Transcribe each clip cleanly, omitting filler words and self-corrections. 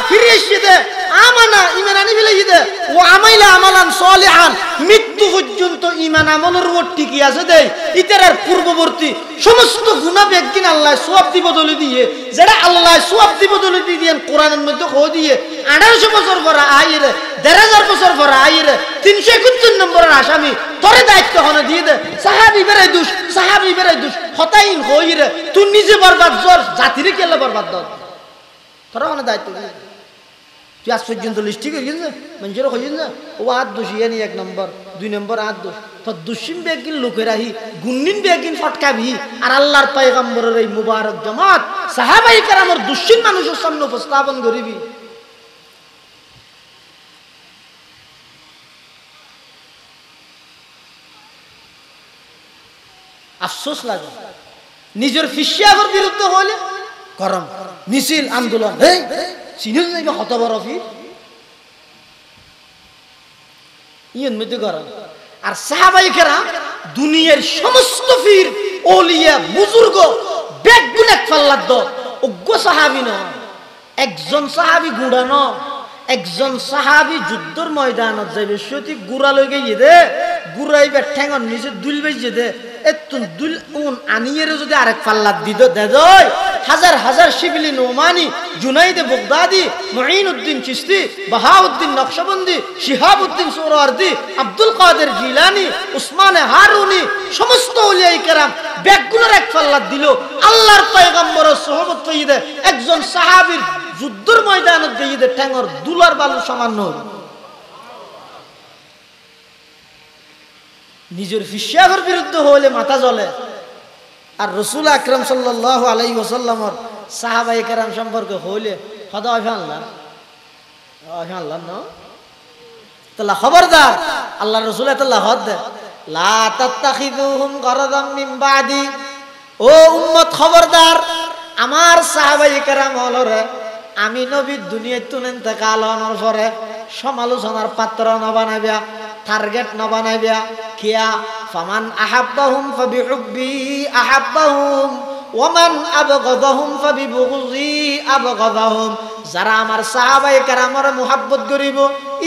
ফিরে এসে দে আমানা ঈমান আনি ফেলে দে ও আমাইলা আমালান সলিহান মৃত্যু পর্যন্ত ঈমান আমলের উপর টিকে আছে দে ইতার পূর্ববর্তী সমস্ত গুনাহ একদিন আল্লাহ সওয়াব দিব বদলে দিয়ে যেটা আল্লাহ সওয়াব দিব বদলে দিয়ে কোরআনের মধ্যে কো দিয়ে 1800 বছর পর আইরে 1000 বছর পর আইরে 371 নম্বরের আসামি তোরে দায়িত্ব হনে দিয়ে দে সাহাবী বেরাই দুষ হতাইন হইরে তুই নিজে বরবাদ জোর জাতিরে কেলে বরবাদ দর তোরা হনে দায়িত্ব দিয়ে তুই আজ পর্যন্ত লিস্টি করে গেছে মানুষের হয়ে না ও আট দোষী আনি 1 নম্বর 2 নম্বর আট দোষ তো দুশ্চিন বেগিন লোকের আহি গুন্নিন বেগিন ফটকাবি আর আল্লাহর পয়গম্বরের এই মুবারক জামাত সাহাবায়ে কেরামের দুশ্চিন মানুষের সামনে উপস্থাপন করিবি আফসোস লাগে নিজের ফিশিয়াগর বিরুদ্ধে হলে গরম মিছিল আন্দোলন এই চিনিস না কত বড় ফির ইয়েন মধ্যে গরম আর সাহাবায়ে কেরাম দুনিয়ার সমস্ত ফির ওলিয়া বুজুর্গ বেগুন এক পাল্লার দ অজ্ঞ সাহাবী ন একজন সাহাবী গুড়ানো একজন সাহাবী যুদ্ধের ময়দানত যাইবে সতি গুড়া লই গিয়ে দে গুড়াইবে ঠ্যাঙর নিচে দুলবে যে দে এতুন দুল উন আনিয়ের যদি আরেক পাল্লার দিদ দে দই হাজার হাজার শিবলি নোমানি জুনাইদে বাগদাদি মুঈনুদ্দিন চিশতি বাহাউদ্দিন নকশবন্দি শিহাবউদ্দিন সোহরাওয়ার্দী আব্দুল কাদের জিলানী উসমানে হারুনি সমস্ত ওলিয়ায়ে কেরাম বেগুনের এক পাল্লার দিল আল্লাহর পয়গম্বরের সুহবত পেয়ে একজন সাহাবীর যুদ্ধের ময়দানত দিয়ে দে ঠ্যাঙর দুলার বালু সামান্য নিজের ফিশিয়াগর বিরুদ্ধে হলে মাথা জ্বলে আর রাসূল আকরাম সাল্লাল্লাহু আলাইহি ওয়াসাল্লামের সাহাবায়ে কেরাম সম্পর্কে হলে খোদা আল্লাহ না তাআলা খবরদার আল্লাহ রাসূল তাআলা হদ লা তাত্তাখিযুহুম গরাদাম মিন বাদি ও উম্মত খবরদার আমার সাহাবায়ে কেরাম হলরে আমি নবী দুনিয়ায় তুলেন ইন্তেকাল হওয়ার পরে সমালোচনার পাত্র না বানাইবা টার্গেট না বানাইবা কিয়া ফামান আহাব্বাহুম ফাবিহুব্বি আহাব্বাহুম ওয়ামান আবগাদাহুম ফাবিবুগযি আবগাদাহুম যারা আমার সাহাবায়ে কেরামের মুহাব্বত করিব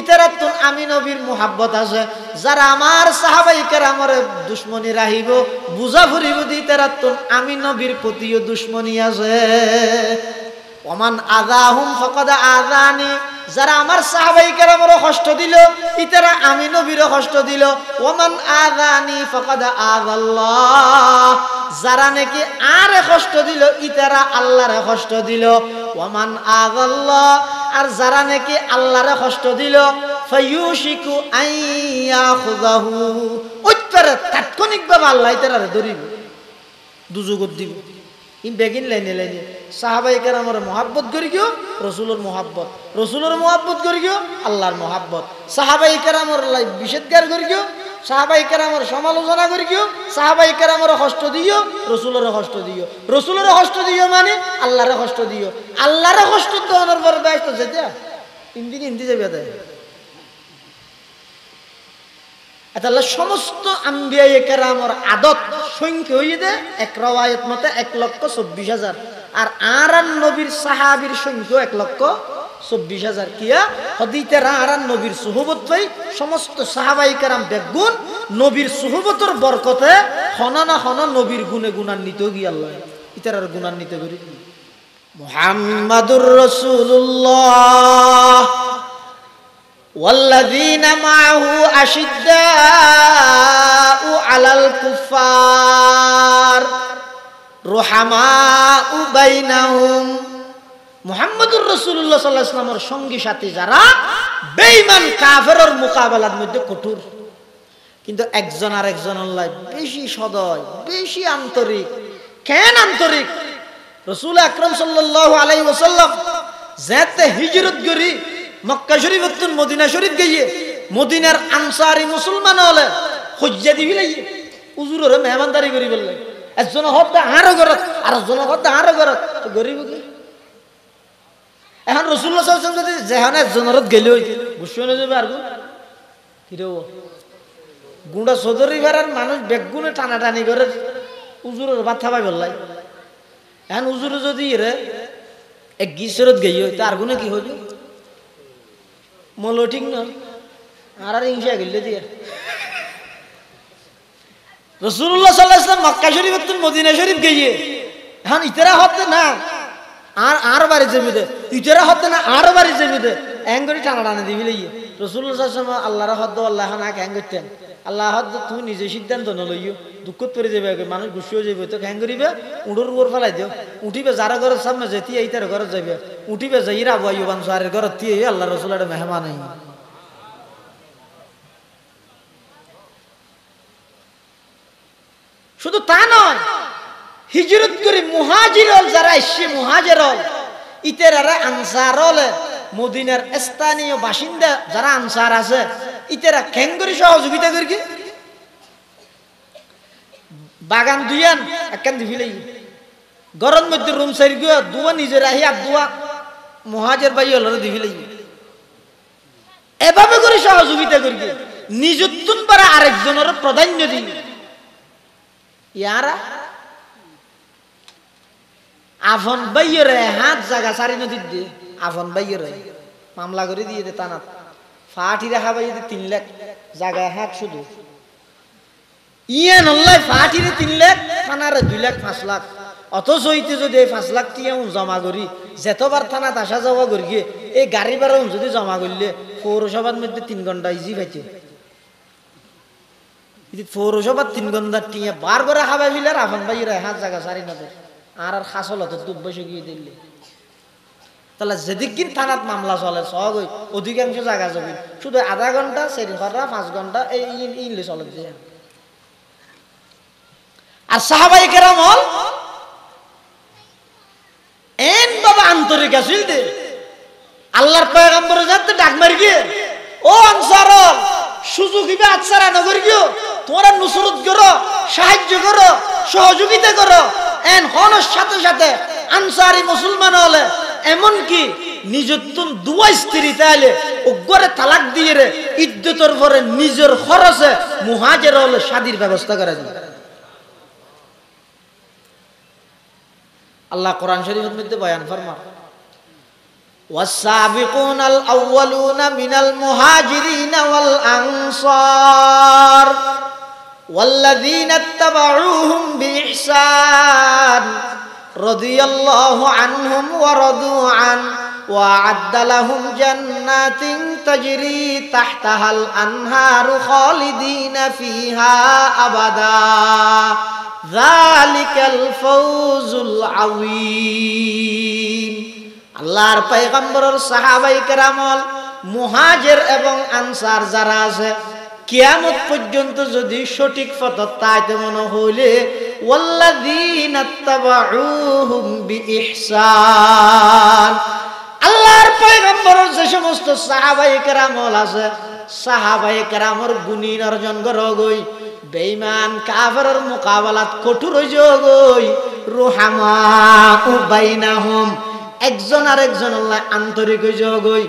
ইতারাতুন আমি নবীর মুহাব্বত আছে যারা আমার সাহাবায়ে কেরামের দুশমনি রাহিব বুঝা ফুরিব ইতারাতুন আমি নবীর প্রতিও দুশমনি আছে ওমান আযাহুম ফাকাদ আযানি যারা আমার সাহাবায়ে কেরামের কষ্ট দিল ইতারা আমি নবীর কষ্ট দিল ওমান আযানি ফাকাদ আযাল্লাহ যারা নাকি আরে কষ্ট দিল ইতারা আল্লাহরে কষ্ট দিল ওমান আযাল্লাহ আর যারা নাকি আল্লাহরে কষ্ট দিল ফায়ুশিকু আইয়াখুযাহু উত্তরে তাৎক্ষণিকভাবে আল্লাহ ইতারারে ধরিব দুজগত দিব ইন বেগিন লাইনে সাহাবায়ে কেরামের মুহাব্বত করি গিয়ে রাসূলের মুহাব্বত করি গিয়ে আল্লাহর মুহাব্বত সাহাবায়ে কেরামের বিশেষজ্ঞার করি গিয়ে সাহাবায়ে কেরামের সমালোচনা করি গিয়ে সাহাবায়ে কেরামের কষ্ট দিও রাসূলের কষ্ট দিও মানে আল্লাহর কষ্ট দিও আল্লাহর কষ্ট দেওয়ার পর দায়িত্ব যেতে ইন্দি যাবে দেয় আল্লাহ সমস্ত আম্বিয়ায়ে কেরামের আদত সংখ্যা হইয়ে দে এক রওয়ায়াত মতে 1,24,000 আর আরান নবীর সাহাবীর সংখ্যা 1,24,000 কিয়া হদিতেরা আরান নবীর সুহবত পাই সমস্ত সাহাবায়ে কেরাম বেগুন নবীর সুহবতের বরকতে হনা নবীর গুণে গুণান্বিত গিয়ে আল্লাহ ইতারার গুণান্বিত করি মুহাম্মাদুর রাসূলুল্লাহ والذين معه أشداء على الكفار رحماء بينهم মুহাম্মদুর রাসূলুল্লাহ সাল্লাল্লাহু আলাইহি ওয়াসাল্লামের সঙ্গী সাথী যারা বেঈমান কাফেরের মোকাবেলার মধ্যে কঠোর কিন্তু একজন আর একজনের লাই বেশি সদয় বেশি আন্তরিক কেন আন্তরিক রাসূল আকরাম সাল্লাল্লাহু আলাইহি ওয়াসাল্লাম যাতে হিজরত করি মক্কা শরীফ তুন মদিনা শরীফ গিয়ে মদিনার আনসারী মুসলমান হলে হজ্জা দিবি লাগে হুজুরের মেহমানদারি করি বললে একজন হত্যা আরো গরত আর একজন হত্যা আরো গরত তো গরিব কি এখন রাসূলুল্লাহ সাল্লাল্লাহু আলাইহি ওয়াসাল্লাম যদি যেখানে একজনের গেলে বুঝতে যাবে আর কিরো গুঁড়া চৌধুরী ভাড়ার মানুষ বেগুনে টানাটানি করে হুজুরের মাথা পাই বললাই এখন হুজুরে যদি রে এক গিসরত গিয়ে তো আর গুনে কি হইবে মলো ঠিক না আর হিংসা গেলে দিয়ে রাসূলুল্লাহ সাল্লাল্লাহু আলাইহি ওয়াসাল্লাম মক্কা শরীফ থেকে মদিনা শরীফ গিয়ে এখন ইতরা হতে না আর বাড়ি যাবি দে ইতরা হতে না আর বাড়ি যাবি দে এঙ্গরি টানা টানা দিবি লইয়ে রাসূলুল্লাহ সাল্লাল্লাহু আলাইহি ওয়াসাল্লাম আল্লাহর হদ আল্লাহ না কেন করতেন আল্লাহ হদ তুমি নিজে সিদ্ধান্ত ন লইও দুঃখত পড়ে যাবে মানুষ গুছি হয়ে যাবে তো কেন করিবে উড়োর উপর ফেলাই দিও উঠিবে যারা ঘরের সামনে যেতি এইটার ঘরে যাবে উঠিবে যাইরা আবু আনসারের ঘরে দিয়ে আল্লাহ রাসূলের মেহমান হই শুধু তা নয় হিজরত করে মুহাজিরল যারা এসে মুহাজিরল ইতেরারা আনসারল মদিনার স্থানীয় বাসিন্দা যারা আনসার আছে ইতেরা কেন করে সহযোগিতা করি বাগান দুইয়ান একখান দিবিলাই গরম মধ্যে রুম সাইড গিয়ে দুয়া নিজের আহি আর দুয়া মুহাজির ভাই হল দিবিলাই এভাবে করে সহযোগিতা করি নিজুত্তুন পারা আরেকজনের প্রাধান্য দিই ইয়ারা আফন বাইরে হাত জায়গা সারি নদীর দিয়ে আফন বাইরে মামলা করে দিয়ে দে টানা ফাটি রাখা বাই 3 লাখ জায়গায় হাত শুধু ইয়ে নল্লাই ফাটি 3 লাখ থানারে 2 লাখ 5 লাখ অথচ হইতে যদি 5 লাখ টিয়া জমা করি যেতবার থানাত আসা যাওয়া করি এই গাড়ি ভাড়া যদি জমা করলে পৌরসভার মধ্যে 3 ঘন্টা ইজি পাইছে পৌরসভার 3 ঘন্টা টিয়া বারবার খাবাই ফেলে আফন বাইরে হাত জায়গা সারি নদীর আর খাসল হতো দুব বসে গিয়ে দিল্লি তাহলে যেদিন থানাত মামলা চলে সহজ অধিকাংশ জায়গা জমি শুধু আধা ঘন্টা 4-5 ঘন্টা এই ইনলে চলে দিয়ে আর সাহাবাই কেরাম হল এন বাবা আন্তরিক আছিল দে আল্লাহর পয়গম্বর যাতে ডাক মারি গিয়ে ও আনসার সুযোগ দিবে আচ্ছারা নগর গিয়ে তোমরা নুসরত করো সাহায্য করো সহযোগিতা করো এন হনর সাথে সাথে আনসারি মুসলমান হলে এমন কি নিজতুন দুয়া স্ত্রী তাইলে ওগরে তালাক দিয়ে রে ইদ্যতর পরে নিজের খরচে মুহাজির হলে শাদীর ব্যবস্থা করে দেন আল্লাহ কোরআন শরীফের মধ্যে বয়ান ফরমান والسابقون الأولون من المهاجرين والأنصار والذين اتبعوهم بإحسان رضي الله عنهم ورضوا عنه وأعد لهم جنات تجري تحتها الأنهار خالدين فيها أبدا ذلك الفوز العظيم আল্লাহর পয়গম্বরের সাহাবায়ে কেরামল মুহাজির এবং আনসার যারা আছে কিয়ামত পর্যন্ত যদি সঠিক পথে তাইতে মনে হইলে ওয়াল্লাযীনা তাবাউহুম বিইহসান আল্লাহর পয়গম্বরের যে সমস্ত সাহাবায়ে কেরামল আছে সাহাবায়ে কেরামর গুণী অর্জন করগই বেঈমান কাফেরের মোকাবেলাত কঠোর হইজগই রুহামা বাইনাহুম একজন আরেকজন আল্লাহ আন্তরিক হইজগই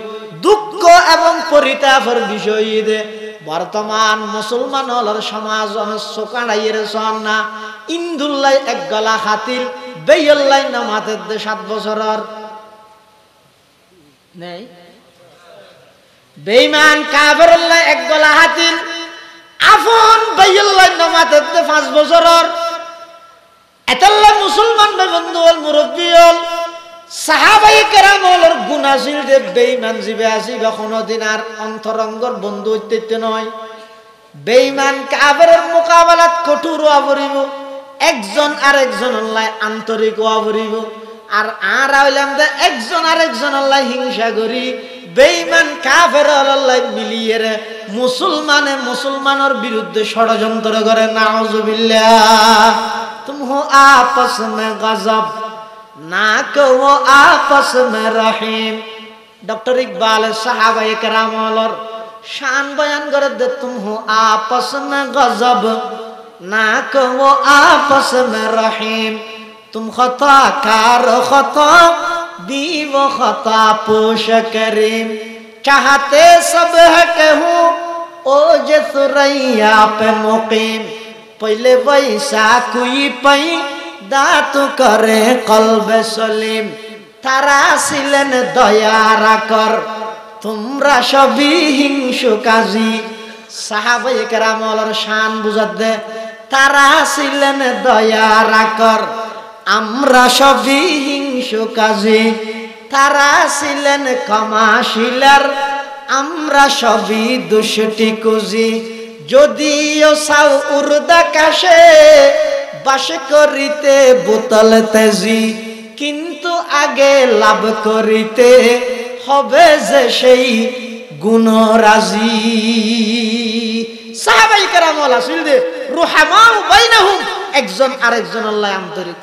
দুঃখ এবং পরিতাপের বিষয় দে বর্তমান মুসলমান হলর সমাজ সোকাড়াইয়ের সন্না ইন্দুল্লাহ এক গলা খাতিল বেয়ল্লাই নামাতের 7 বছরের নেই বেঈমান কাফেরুল্লাহ এক গলা খাতিল আফন বেয়ল্লাই নামাতের 5 বছরের এতাল্লাহ মুসলমান বন্ধু হল মুরব্বী হল সাহাবায়ে কেরাম হলর গুনাহশীল যে বেঈমান জিবে আসি কোনদিন আর অন্তরঙ্গর বন্ধু হইতে নয় বেঈমান কাফেরের মোকাবেলাত কঠোর হইব একজন আরেকজন আল্লাহ আন্তরিক হইব আর হইলাম যে একজন আরেকজন আল্লাহ হিংসা করি বেঈমান কাফের আল্লাহ মিলিয়ে রে মুসলমানের বিরুদ্ধে ষড়যন্ত্র করে নাউজুবিল্লাহ তুম হো আপস মে গজব ना को वो आपस में रहीम डॉक्टर इकबाल साहबाए केराम और शान बयान कर दे तुम हो आपस में गजब ना को वो आपस में रहीम तुम खता कार खता दी वो खता पोश करीम चाहते सब है कहूँ ओ जे सुरैया पे मुकीम पहले वैसा कोई पई দাতু করে কলবে সলিম তারা ছিলেন দয়া রাখর তোমরা সবই হিংসু কাজী। সাহাবায়ে কেরামের শান বুঝাত দে, তারা ছিলেন দয়ার আকর। আমরা সবই হিংসু কাজী, তারা ছিলেন ক্ষমাশীলার। আমরা সবই দুষ্টি কুজি, যদিও সাউ উর্দা কাশে বাস করিতে বোতল তেজি। কিন্তু আগে লাভ করিতে হবে যে সেই গুণরাজি। সাহাবায়ে কেরাম আসিল দে রুহামাউ বাইনাহুম, একজন আরেকজন আল্লাহ আন্তরিক।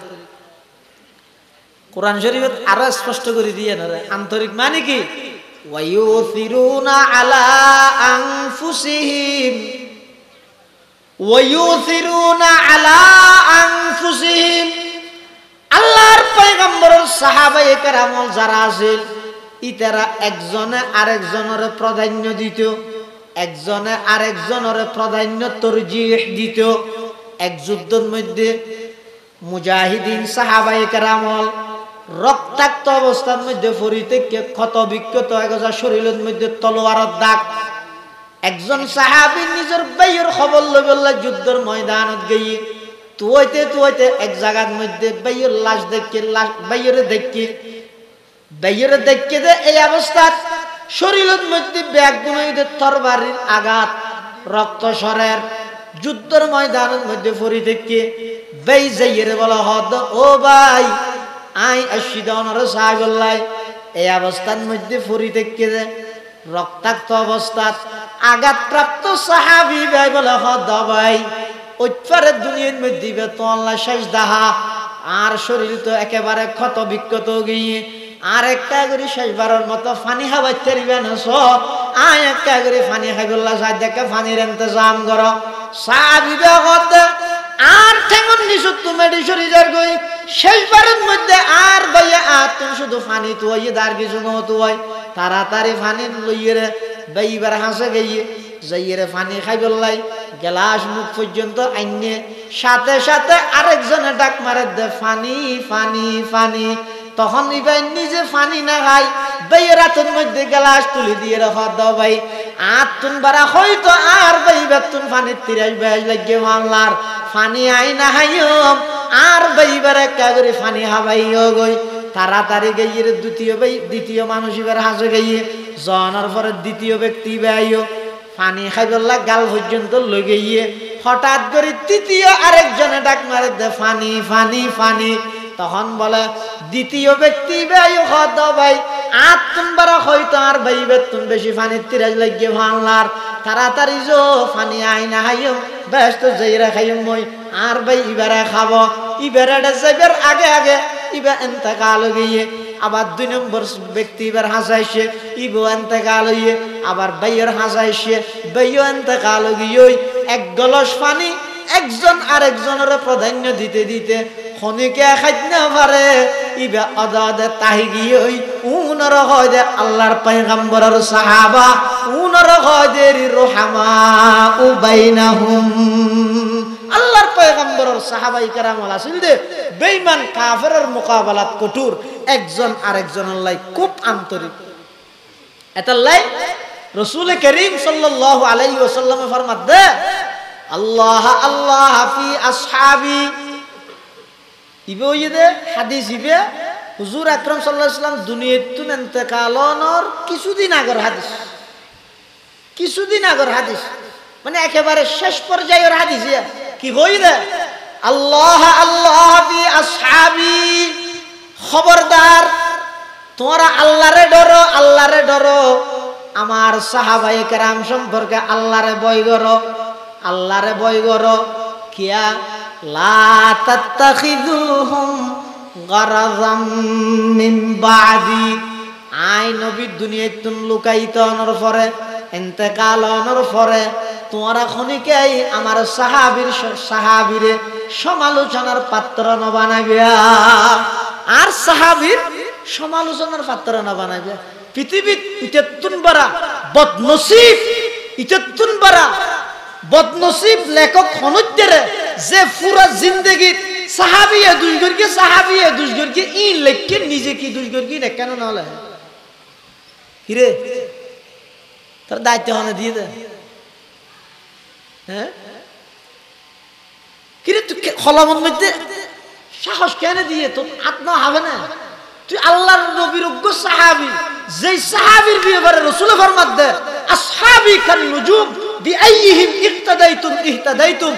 কোরআন শরীফে আরো স্পষ্ট করে দিয়ে না আন্তরিক মানে কি? ওয়ায়ুথিরুনা আলা আনফুসিহিম, ওয়ায়ুথিরুনা আলা আনফুসিহিম। আল্লাহর পয়গম্বরের সাহাবায়ে কেরাম যারা আছেন, ইতারা একজনে আরেকজনের প্রাধান্য দিত, একজনে আরেকজনের প্রাধান্য তরজিহ দিত। এক যুদ্ধের মধ্যে মুজাহিদিন সাহাবায়ে কেরাম রক্তাক্ত অবস্থার মধ্যে ফরিতে ক্ষত বিক্ষত একজা শরীরের মধ্যে তলোয়ারের দাগ। একজন সাহাবী নিজের ভাইয়ের খবর লইবল্লা যুদ্ধের ময়দানত গিয়ে তুইতে এক জায়গার মধ্যে ভাইয়ের লাশ দেখে, ভাইয়ের দেখে দে এই অবস্থা শরীরের মধ্যে ব্যাগুনে তরবারির আঘাত, রক্ত সরের যুদ্ধের ময়দানের মধ্যে ফরি দেখে ভাই যাইয়ের বলা হদ, ও ভাই আই আশিদনর সাহাবুল্লাহ এই অবস্থার মধ্যে ফরি দেখে দে রক্তাক্ত অবস্থাত আঘাতপ্রাপ্ত সাহাবী ভাই বলে হদ ভাই ওইপারে দুনিয়ার মধ্যে তো আল্লাহ শেষ দাহা, আর শরীর তো একেবারে ক্ষত বিক্ষত গিয়ে আর একটা করে শেষবারের মতো ফানি খাবাইতে দিবেন। আয় একটা করে ফানি খাইবল্লা সাহায্যকে ফানির ইন্তজাম করো। সাহাবী আর ঠেঙন নিছু তুমি শরীরের গই শেষবারের মধ্যে আর ভাইয়া আর তুমি শুধু ফানি তুই দার কিছু তুই তাড়াতাড়ি ফানি লইয়ে বাইবার হাসে গিয়ে যাইয়ে ফানি খাইবল্লাই গেলাস মুখ পর্যন্ত আইনে সাথে সাথে আরেকজনে ডাক মারে দে ফানি ফানি ফানি। তখন ইবাই নিজে ফানি না খাই বাইয়ের হাতের মধ্যে গেলাস তুলি দিয়ে রাখা দাও ভাই আর তুন বারা হয়তো আর বাইবার তুন ফানির তিরাস বেশ লাগিয়ে মামলার ফানি আই না হাইম আর বাইবার একটা করে ফানি হাবাইও গই। তাড়াতাড়ি গিয়ে দ্বিতীয় মানুষ এবার হাসে গিয়ে জনার পরে দ্বিতীয় ব্যক্তি বেআইও ফানি খাইবল্লা গাল পর্যন্ত লই গিয়ে হঠাৎ করে তৃতীয় আরেকজনে ডাক মারে দে ফানি ফানি ফানি। তখন বলে দ্বিতীয় ব্যক্তি বেআইও হদ ভাই আর তোমরা হয়তো আর বাইবে তুমি বেশি ফানির তিরাজ লাগিয়ে ভাঙলার তাড়াতাড়ি যো ফানি আই না হাইও বেশ তো যাইরা খাইম মই আর ভাই ইবারে খাব ইবারে যাইবার আগে আগে ইবা এন্তেকাল গিয়ে আবার দুই নম্বর ব্যক্তি এবার হাসাইছে ইবো এন্তেকাল হইয়ে আবার বাইয়ের হাসাইছে বাইও এন্তেকাল গিয়ে এক গলস পানি একজন আরেকজনের প্রাধান্য দিতে দিতে খনিকে খাইতে না পারে ইবা অদাদে তাহি গিয়ে উনর হয় দে আল্লাহর পয়গম্বরের সাহাবা উনর হয় দে রহমা উবাইনাহুম। আল্লাহর পয়গম্বরের সাহাবায়ে কেরাম আছিল দে বেঈমান কাফেরের মোকাবেলাত কঠোর, একজন আরেকজনের লাই খুব আন্তরিক। এতাল্লাই রাসূল করিম সাল্লাল্লাহু আলাইহি ওয়াসাল্লাম ফরমাত দে আল্লাহ আল্লাহ ফি আসহাবি ইবে ইদে হাদিস ইবে হুজুর আকরাম সাল্লাল্লাহু আলাইহি ওয়াসাল্লাম দুনিয়াতুন ইন্তেকালনর কিছুদিন আগের হাদিস, কিছুদিন আগের হাদিস মানে একেবারে শেষ পর্যায়ের হাদিস। কি কই দে আল্লাহ আল্লাহ ফি আসহাবি, খবরদার তোমরা আল্লাহরে ডরো আল্লাহরে ডরো, আমার সাহাবায়ে কেরাম সম্পর্কে আল্লাহরে ভয় করো আল্লাহরে ভয় করো। কিয়া লা তাত্তাখিযুহুম গারাযাম মিন বাদি, আই নবী দুনিয়াতুন লুকাইত অনর পরে ইন্তেকাল অনর পরে তোমরা খনিকেই আমার সাহাবীরে সমালোচনার পাত্র ন বানাবে আর সাহাবীর সমালোচনার পাত্র না বানাবে। পৃথিবীর ইতেতুন বারা বদনসিব, ইতেতুন বারা বদনসিব লেখক খনজ্জেরে যে পুরা জিন্দেগি সাহাবিয়ে দুশগরকে ই লেখকে নিজে কি দুশগরকি না কেন না হলে হিরে তার দায়িত্ব হনে দিয়ে দে। হ্যাঁ কিরে তুই খলামত মধ্যে সাহস কেন দিয়ে তোর আত্মা হবে না? তুই আল্লাহর নবীর যোগ্য সাহাবী, যেই সাহাবীর ব্যাপারে রাসূল ফরমাত দেয় আসহাবী কান নুজুম বিআইহিম ইক্তাদাইতুম ইহতাদাইতুম।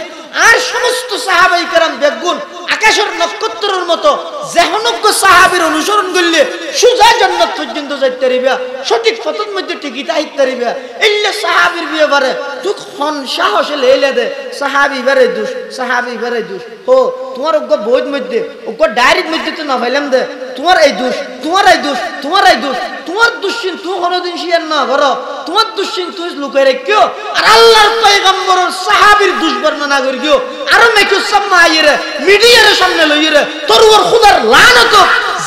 আর সমস্ত সাহাবায়ে কেরাম বেগুন আকাশের নক্ষত্রের মতো যেহনজ্ঞ সাহাবীর অনুসরণ করলে সুজা জান্নাত পর্যন্ত যাইতে পারিবা, সঠিক পথের মধ্যে টিকি থাকতে পারিবা। ইল্লা সাহাবীর ব্যাপারে তুই হন সাহসে লেলে দে সাহাবী বারে দুষ, সাহাবী বারে দুষ। ও তোমার ওগো বইয়ের মধ্যে ওগো ডায়েরির মধ্যে তো না ফাইলাম দে তোমার এই দোষ, তোমার এই দোষ, তোমার এই দোষ, তোমার দুশ্চিন তুই কোনোদিন শিয়ার না করো, তোমার দুশ্চিন তুই লুকাই রেখো। আর আল্লাহর পয়গম্বরের সাহাবীর দোষ বর্ণনা করিও আর মেকু সামনে আইরে মিডিয়ার সামনে লইরে তোর ওর খোদার লানত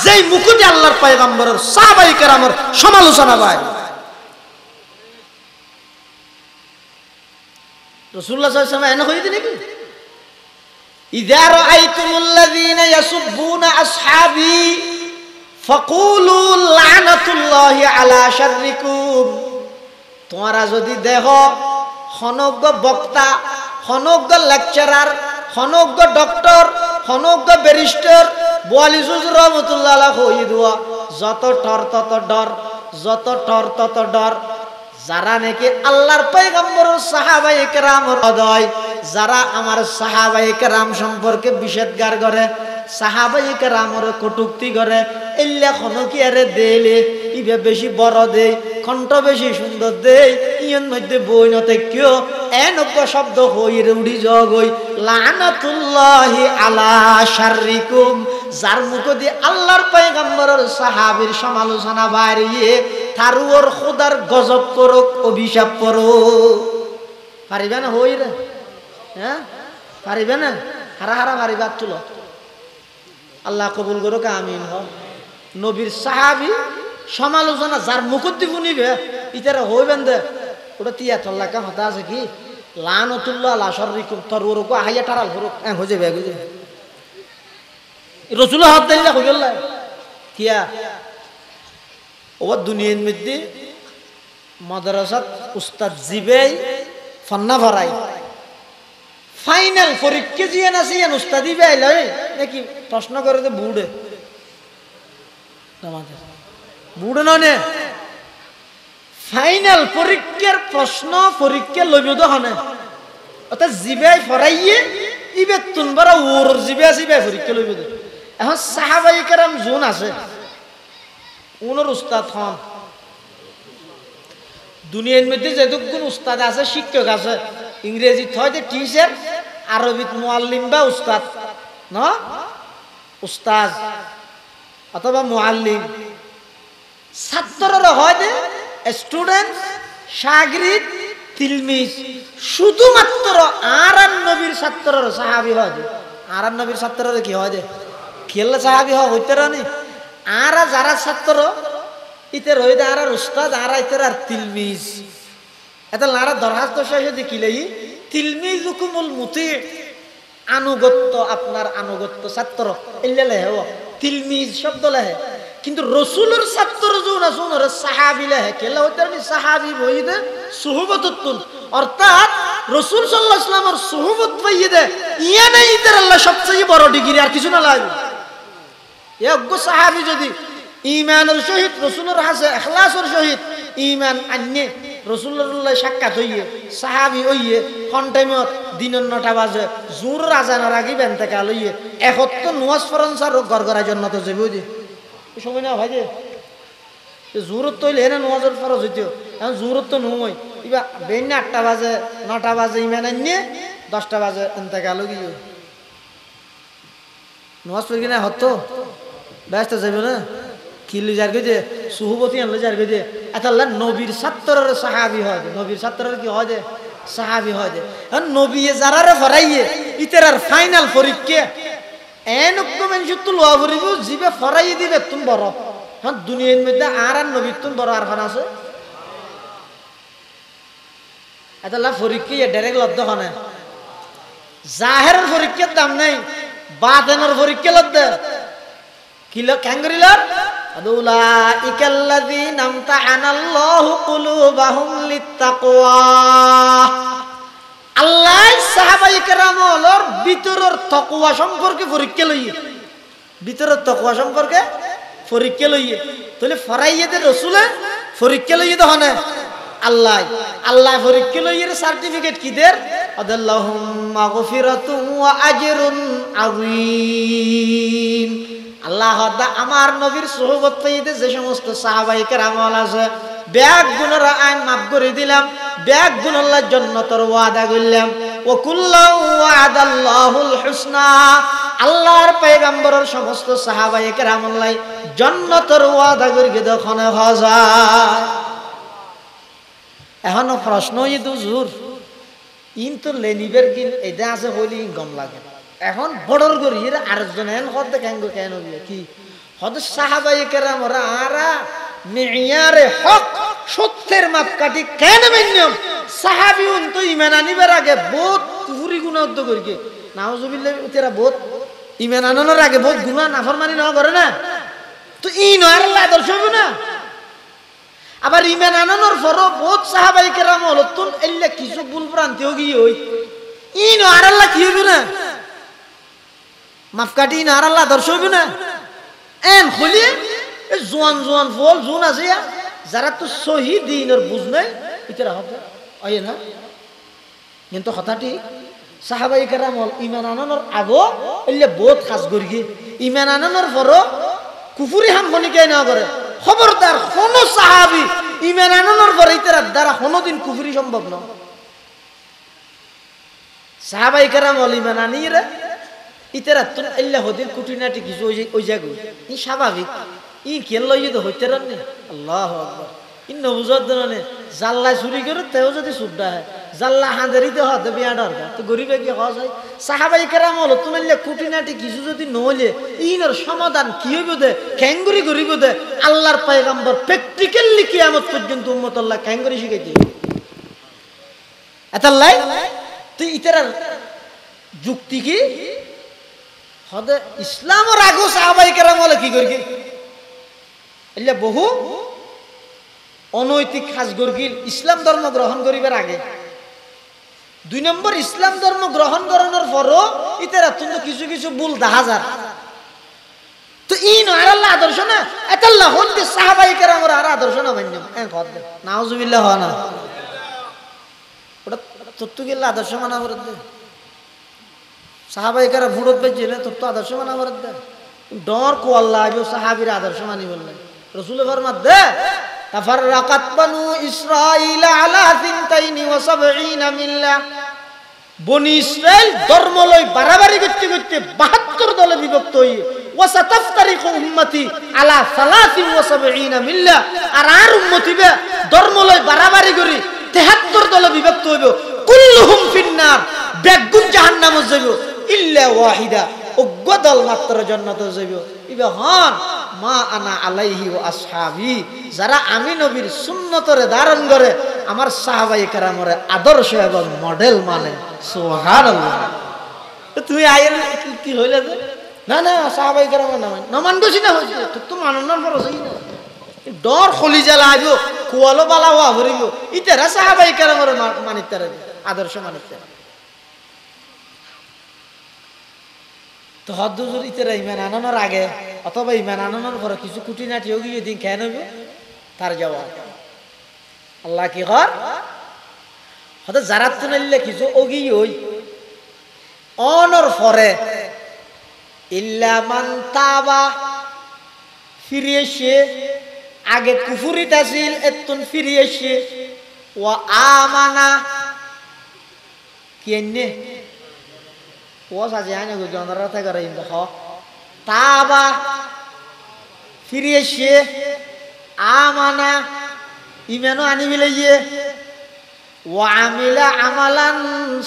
যেই মুকুটে আল্লাহর পয়গম্বরের সাহাবায়ে কেরামের সমালোচনা পায়। রাসূলুল্লাহ সাল্লাল্লাহু আলাইহি ওয়াসাল্লাম এনে কইতে নাকি ইযা রাআইতুমুল্লাযীনা ইয়াসুব্বুনা আসহাবী ফাকুলু লানাতুল্লাহি আলা শাররিকুম। তোমরা যদি দেখো হনজ্ঞ বক্তা, হনজ্ঞ লেকচারার, হনজ্ঞ ডক্টর, হনজ্ঞ ব্যারিস্টার বোয়ালিজুজ রহমাতুল্লাহ আলাইহি কই দুয়া যত টর তত ডর, যত টর তত ডর। যারা নাকি আল্লাহর পয়গম্বরের সাহাবায়ে কেরামের হৃদয়, যারা আমার সাহাবায়ে কেরাম সম্পর্কে বিষেধগার করে, সাহাবায়ে কেরামের কটূক্তি করে, এল্লা কোনো কি আরে দেলে ইবে বেশি বড় দেই, কণ্ঠ বেশি সুন্দর দেই, ইয়ের মধ্যে বই নতে কেউ এনজ্ঞ শব্দ হইরে উড়ি জগই লানাতুল্লাহি আলা শাররিকুম। যার মুখ দিয়ে আল্লাহর পয়গম্বরের সাহাবীর সমালোচনা বাড়িয়ে তার ওর খোদার গজব করুক, অভিশাপ করুক। পারিবে না হইরে? হ্যাঁ পারিবে না? হারা হারা পারিবা তুলো। আল্লাহ কবুল করুক, আমিন। হ নবীর সাহাবী সমালোচনা যার মুখত দি শুনিবে ইতারা হইবেন দে ওটা তিয়াতল্লাহ হতা আছে কি লানাতুল্লাহ আলা শাররিকুম। তোর ওরকম আহাইয়া টারাল করুক হয়ে যাবে হয়ে যাবে। রসুল হাত দিলে হইল কিয়া ও দুনিয়ার মধ্যে মাদ্রাসাত উস্তাদ জিবেই ফান্না ভরাই ফাইনাল পরীক্ষা জিয়ে না সিয়ান উস্তাদি বেআইল নাকি প্রশ্ন করে তো বুড়ে বুড়ে নয় ফাইনাল পরীক্ষার প্রশ্ন পরীক্ষা লইব তো হনে অর্থাৎ জিবাই ফরাইয়ে ইবে তুনবার ওর জিবে জিবাই পরীক্ষা লইব তো। এখন সাহাবায়ে কেরাম জোন আছে উনার উস্তাদ হন দুনিয়ার মধ্যে যেটুকুন উস্তাদ আছে শিক্ষক আছে ইংরেজি হয়তো টিচার আরবিত মুআল্লিম বা উস্তাদ না উস্তাদ অথবা মুআল্লিম ছাত্ররা হয় যে স্টুডেন্ট শাগিরিদ তিলমিজ শুধুমাত্র আর নবীর ছাত্ররা সাহাবী হয় যে আর নবীর ছাত্ররা কি হয় যে খেললে সাহাবী হয় হইতে রানি আর যারা ছাত্র ইতে রইদে আর উস্তাদ আর ইতের আর তিলমিজ এত লারা দরখাস্ত শেষে দেখিলেই তিলমিজুকুমুল মুতি আনুগত্য আপনার আনুগত্য ছাত্র এলে লেহে তিলমিজ শব্দ লেহে কিন্তু রসুলের ছাত্র যৌন আছে ওনার সাহাবী লেহে কেলে হইতে রানি সাহাবী বইদে সুহবতুন অর্থাৎ রসুল সাল্লাল্লাহু আলাইহি ওয়াসাল্লামের সুহবত বইদে ইয়া নাই ইতের আল্লাহ সবচেয়ে বড় ডিগ্রি আর কিছু না লাগে একগো সাহাবী যদি ঈমানের সহিত রাসূলের হাসে ইখলাসের সহিত ঈমান আননে রাসূলুল্লাহ সাক্ষাৎ হইয়ে সাহাবী হইয়ে কোন টাইমত দিনের 9টা বাজে জোর আজানের আগে বেনতে লইয়ে একত্র নামাজ ফরনসার গরগরা জান্নাতে যাবে ওই সময় না ভাই যে জোরত তৈলে এনে নামাজের ফরজ হইতো এখন জোরত তো নয় ইবা বেন 8টা বাজে 9টা বাজে ঈমান আননে 10টা বাজে এনতে গিয়ে নামাজ পড়ি না হতো ব্যস্ত যাবে না কিলি যার গেছে সুহবতি আনলে যার গেছে আল্লাহ নবীর ছাত্রের সাহাবী হয় নবীর ছাত্রের কি হয় সাহাবী হয় এখন নবী যারারে ফরাইয়ে ইতের আর ফাইনাল পরীক্ষা এনকম এনসুত লোয়া ভরিব জিবে ফরাইয়ে দিবে তুমি বড় হ্যাঁ দুনিয়ার মধ্যে আর নবীর তুমি বড় আর খান আছে আল্লাহ পরীক্ষা ডাইরেক্ট লব্ধ খানে জাহেরের পরীক্ষার দাম নাই বাতেনের পরীক্ষা লব্ধ কিলো ক্যাঙ্গরিলার উলাইকাল্লাযীনা আমতাহানাল্লাহু কুলুবাহুম লিত্তাকওয়া। আল্লাহ সাহাবায়ে কেরামর ভিতরের তাকওয়া সম্পর্কে পরীক্ষা লইয়ে, ভিতরের তাকওয়া সম্পর্কে পরীক্ষা লইয়ে। তাহলে ফরাইয়াদের রাসূলে পরীক্ষা লইয়ে তো হনে আল্লাহ, আল্লাহ পরীক্ষা লইয়ে সার্টিফিকেট কি দের? আদাল্লাহুম মাগফিরাতুন ওয়া আজরুন আযীম। আল্লাহ আমার নবীর সুহবত পাইতে যে সমস্ত সাহাবায়ে কেরাম আছে ব্যাগ গুনার আইন মাফ করে দিলাম, ব্যাগ গুণ আল্লাহ জান্নাতের ওয়াদা করলাম। ওয়া কুল্লু ওয়াদাল্লাহুল হুসনা, আল্লাহর পয়গম্বরের সমস্ত সাহাবায়ে কেরাম আল্লাহ জান্নাতের ওয়াদা করে দখনে হাজার। এখনো প্রশ্ন ইদু জুর ইন তো লেনিবের কিন এটা আছে বলি গম লাগে। এখন বড়র গরির আরেকজন এন হদ কেন কেন কি হদ সাহাবায়ে কেরাম ওরা আরা মিয়ারে হক সত্যের মাপকাঠি কেন মান্যম সাহাবিউন তো ঈমান আনিবার আগে বহুত কুফরি গুনাহ উদ্দ করিকে নাউজুবিল্লাহ তেরা বহুত ঈমান আনানোর আগে বহুত গুনাহ নাফরমানি না করে না, তো ই নয় আল্লাহ আদর্শ হবে না। আবার ঈমান আনানোর পরও বহুত সাহাবায়ে কেরাম হলো তুন এল্লা কিছু ভুল ভ্রান্তি হই হই ই নয় আর আল্লাহ কি হবে না, মাপকাঠি না আর আল্লাহ আদর্শ হবে না। এন খুলিয়ে জোয়ান জোয়ান ফল জোন আছে যারা তো সহি দিনের বুঝ নাই ইতারা হবে আয় না। কিন্তু কথাটি সাহাবায়ে কেরাম ঈমান আনানোর আগো এল্লা বহুত খাস করি, ঈমান আনানোর পরও কুফরি হামখনি কে না করে। খবরদার কোন সাহাবী ঈমান আনানোর পরে ইতারা দ্বারা কোনদিন কুফরি সম্ভব না। সাহাবায়ে কেরাম ঈমান আনিরা ইতারা তো আল্লাহ হদিন কুটিনাটি কিছু ওই জায়গা ই স্বাভাবিক ই খেল লইয়ে তো হইতে রান্নি। আল্লাহু আকবার। ই নবুজত দনে জাল্লা চুরি করে তেও যদি সুড্ডা হয় জাল্লা হাঁদারিতে হতে বিয়া দরকার তো গরিবে কি হজ হয়। সাহাবায়ে কেরাম হলো তুমি কুটিনাটি কিছু যদি নইলে ইনর সমাধান কি হইব দে ক্যাঙ্গুরি গরিব দে আল্লাহর পয়গম্বর প্র্যাকটিক্যালি কিয়ামত পর্যন্ত উম্মত আল্লাহ ক্যাঙ্গুরি শিখাইতে এতাল্লাই। তুই ইতারার যুক্তি কি হদে ইসলামের আগো সাহাবায়ে কেরাম হলে কি করি এল্লা বহু অনৈতিক কাজ গর্গিল ইসলাম ধর্ম গ্রহণ করিবার আগে। 2 নম্বর ইসলাম ধর্ম গ্রহণ করানোর পরও ইতারা কিন্তু কিছু কিছু ভুল দেখা যায়, তো ই নয় আল্লাহ আদর্শ না। এতাল্লাহ হতে সাহাবায়ে কেরামের আর আদর্শ না মান্য এন কথা নাউজুবিল্লাহ হয় না ওটা তত্ত্ব গেলে আদর্শ মানা করে দে। সাহাবায়ে কেরাম ভুড়ত বেজে তত্ত্ব আদর্শ মানা করে দে ডর কো আল্লাহ আইবো সাহাবীর আদর্শ মানি বললেন রাসূল ফরমাত দে তাফাররাকাত বানু ইসরাঈল আলা 72 মিল্লাহ। বনি ইসরাইল ধর্ম লই বাড়াবাড়ি করতে করতে 72 দলে বিভক্ত হই। ওয়াসাতাফতারিকু উম্মতি আলা 73 মিল্লাহ। আর উম্মতি বে ধর্ম লই বাড়াবাড়ি করি 73 দলে বিভক্ত হইব। কুল্লুহুম ফিন্নার বেগুন জাহান্নামে যাইব ইল্লা ওয়াহিদা অজ্ঞদল মাত্র জান্নাতে যাইব। ইবে হন মা আনা আলাইহি ওয়া আসহাবি যারা আমি নবীর সুন্নতরে ধারণ করে আমার সাহাবায়ে কেরামরে আদর্শ এবং মডেল মানে সুবহানাল্লাহ। তুমি আইল কি হইলে না না সাহাবায়ে কেরাম না মানবছি না হইছে তো মাননার পর হই না ডর খলিজা লাইব কুয়ালো বালা হওয়া ভরিব ইতারা সাহাবায়ে কেরামরে মানিতারে আদর্শ মানিতারে। তো হদ্দুজুর ইতারা ঈমান আনানোর আগে অথবা ঈমান আনানোর পরে কিছু কুটিনাটি গিয়ে দিন কেন হইব তার জবাব আল্লাহ কি কর হয়তো যারা তো নাইলে কিছু ওগি ওই অনর পরে ইল্লা মান তাবা ফিরে এসে আগে কুফুরিত আছিল এতন ফিরে এসে ওয়া আমানা কেনে ও সাজে আনে গো জনরা থেকে রাইন দেখো তাবা ফিরে এসে আমানা ইমানও আনি মিলাইয়ে ওয়া আমিলা আমালান